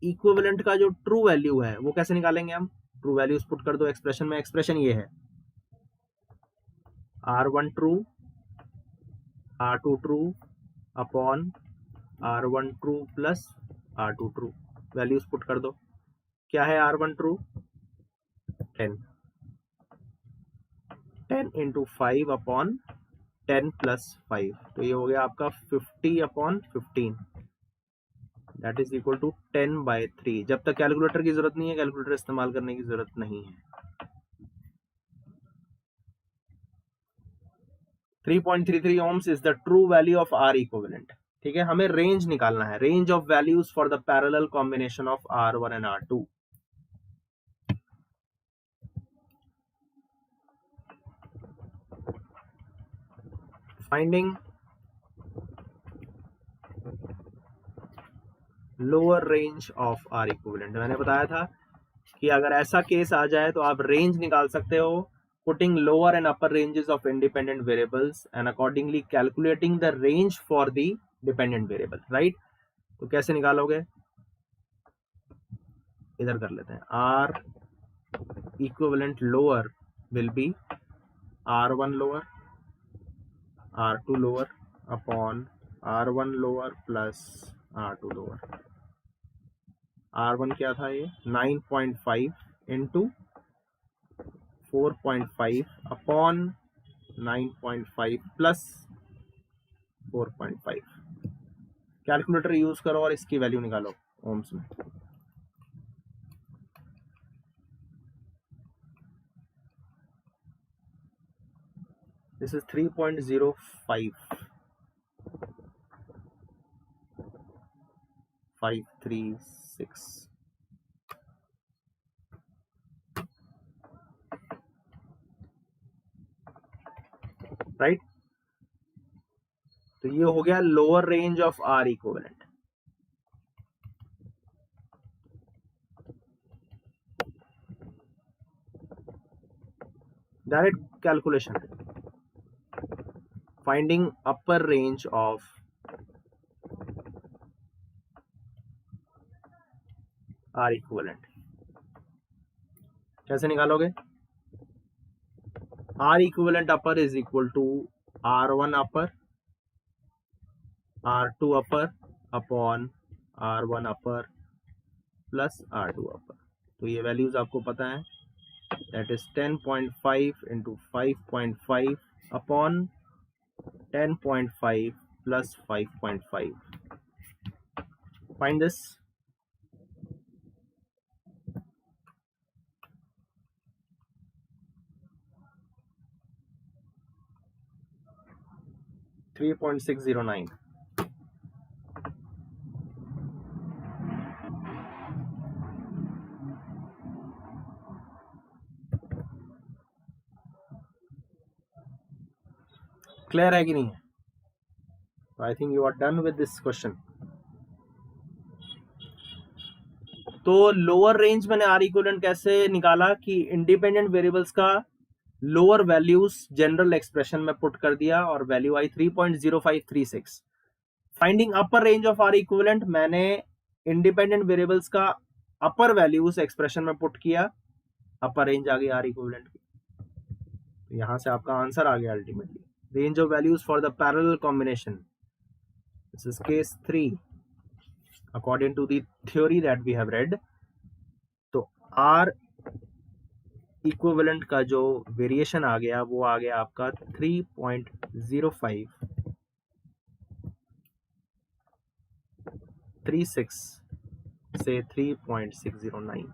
इक्विवेलेंट का जो ट्रू वैल्यू है वो कैसे निकालेंगे हम, ट्रू वैल्यूज पुट कर दो एक्सप्रेशन में। एक्सप्रेशन ये है R1 true R2 true upon R1 true plus R2 true. Values put कर दो। क्या है R1 true, 10 into 5 upon 10 plus 5, तो ये हो गया आपका 50 upon 15 that is equal to 10/3। जब तक कैलकुलेटर की जरूरत नहीं है, कैलकुलेटर इस्तेमाल करने की जरूरत नहीं है। 3.33 ohms is the true value of R equivalent. ठीक है, हमें रेंज निकालना है, range of values for the parallel combination of R1 and R2। Finding lower range of R equivalent. मैंने बताया था कि अगर ऐसा केस आ जाए तो आप रेंज निकाल सकते हो, putting lower and upper ranges of independent variables and accordingly calculating the range for the dependent variable, right. तो कैसे निकालोगे, इधर कर लेते हैं। R equivalent lower will be R1 lower R2 lower upon R1 lower plus R2 lower. R1 क्या था, ये 9.5 into 4.5 upon 9.5 plus 4.5। Calculator use करो और इसकी वैल्यू निकालो ओम्स में। This is 3.0556, right. तो ये हो गया lower range of R equivalent. Direct calculation है, finding upper range of R equivalent. कैसे निकालोगे, R equivalent upper is equal to R1 upper R2 upper upon R1 upper plus R2 upper. तो ये वैल्यूज आपको पता है, that is 10.5 into 5.5 upon 10.5 plus 5.5। Find this. $3.609। Clear है कि नहीं है? I think you are done with this question. तो लोअर रेंज मैंने आर इक्विवेलेंट कैसे निकाला कि इंडिपेंडेंट वेरिएबल्स का लोअर वैल्यूज जनरल एक्सप्रेशन में पुट कर दिया और वैल्यू आई 3.0536। Finding upper range of R equivalent, मैंने इंडिपेंडेंट वेरिएबल्स का अपर वैल्यूज एक्सप्रेशन में पुट किया, अपर रेंज आ गई आर इक्विवेलेंट की। तो यहां से आपका आंसर आ गया ultimately range of values for the parallel combination. This is case 3 according to the theory that we have read. तो आर इक्विवेलेंट का जो वेरिएशन आ गया वो आ गया आपका 3.0536 से 3.609।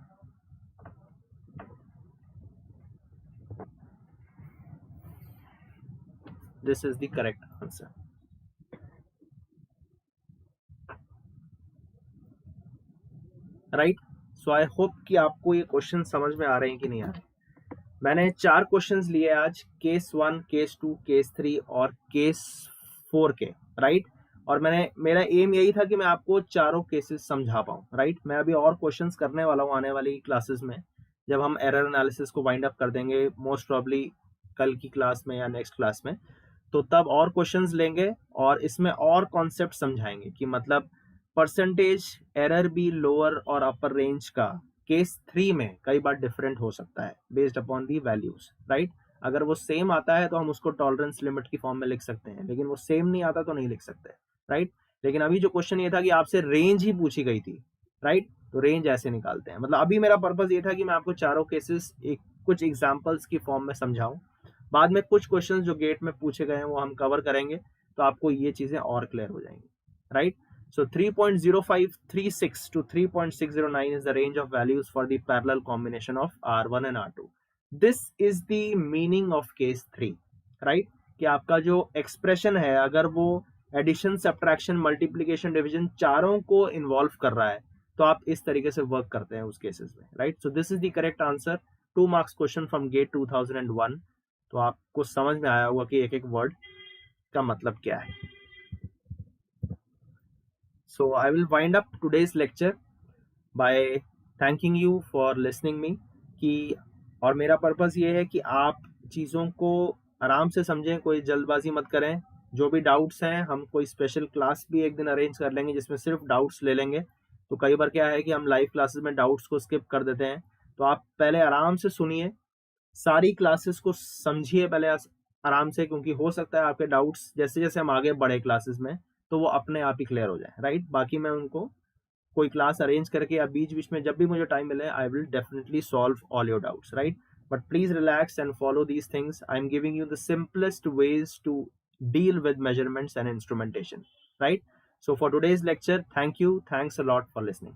This is the correct answer. Right. So I hope कि आपको ये क्वेश्चन समझ में आ रहे हैं कि नहीं आ रहे। मैंने 4 क्वेश्चंस लिए आज, केस 1, केस 2, केस 3 और केस 4 के, राइट। और मेरा एम यही था कि मैं आपको चारों केसेस समझा पाऊँ, राइट। मैं अभी और क्वेश्चंस करने वाला हूँ आने वाली क्लासेस में, जब हम एरर एनालिसिस को वाइंड अप कर देंगे मोस्ट प्रॉब्ली कल की क्लास में या नेक्स्ट क्लास में, तो तब और क्वेश्चंस लेंगे और इसमें और कॉन्सेप्ट समझाएंगे कि मतलब परसेंटेज एरर भी लोअर और अपर रेंज का केस 3 में कई बार डिफरेंट हो सकता है based upon the values, right. अगर वो सेम आता है तो हम उसको टॉलरेंस लिमिट की फॉर्म में लिख सकते हैं, लेकिन वो सेम नहीं आता तो नहीं लिख सकते, राइट। लेकिन अभी जो क्वेश्चन ये था कि आपसे रेंज ही पूछी गई थी, राइट, तो रेंज ऐसे निकालते हैं। मतलब अभी मेरा पर्पस ये था कि मैं आपको चारों केसेस कुछ एग्जाम्पल्स की फॉर्म में समझाऊं। बाद में कुछ क्वेश्चंस जो गेट में पूछे गए हैं वो हम कवर करेंगे, तो आपको ये चीजें और क्लियर हो जाएंगी, right. So 3.0536 to 3.609 is the range of values for the parallel combination of R1 and R2. This is the meaning of case 3, right? कि आपका जो एक्सप्रेशन है अगर वो एडिशन, सब्ट्रैक्शन, मल्टीप्लीकेशन, डिवीजन चारों को इन्वॉल्व कर रहा है तो आप इस तरीके से वर्क करते हैं उस केसेस में, right. So this is the correct answer. 2 marks question from GATE 2001। तो आपको समझ में आया होगा कि एक एक वर्ड का मतलब क्या है। So I will wind up today's lecture by thanking you for listening me कि और मेरा पर्पस ये है कि आप चीज़ों को आराम से समझें, कोई जल्दबाजी मत करें। जो भी डाउट्स हैं हम कोई स्पेशल क्लास भी एक दिन अरेंज कर लेंगे जिसमें सिर्फ डाउट्स ले लेंगे। तो कई बार क्या है कि हम लाइव क्लासेस में डाउट्स को स्किप कर देते हैं, तो आप पहले आराम से सुनिए, सारी क्लासेस को समझिए पहले आराम से, क्योंकि हो सकता है आपके डाउट्स जैसे जैसे हम आगे बढ़े क्लासेस में तो वो अपने आप ही क्लियर हो जाए, राइट। बाकी मैं उनको कोई क्लास अरेंज करके या बीच बीच में जब भी मुझे टाइम मिले I will definitely solve all your doubts, right. But please relax and follow these things. I am giving you the simplest ways to deal with measurements and instrumentation, right? So for today's lecture, thank you, thanks a lot for listening.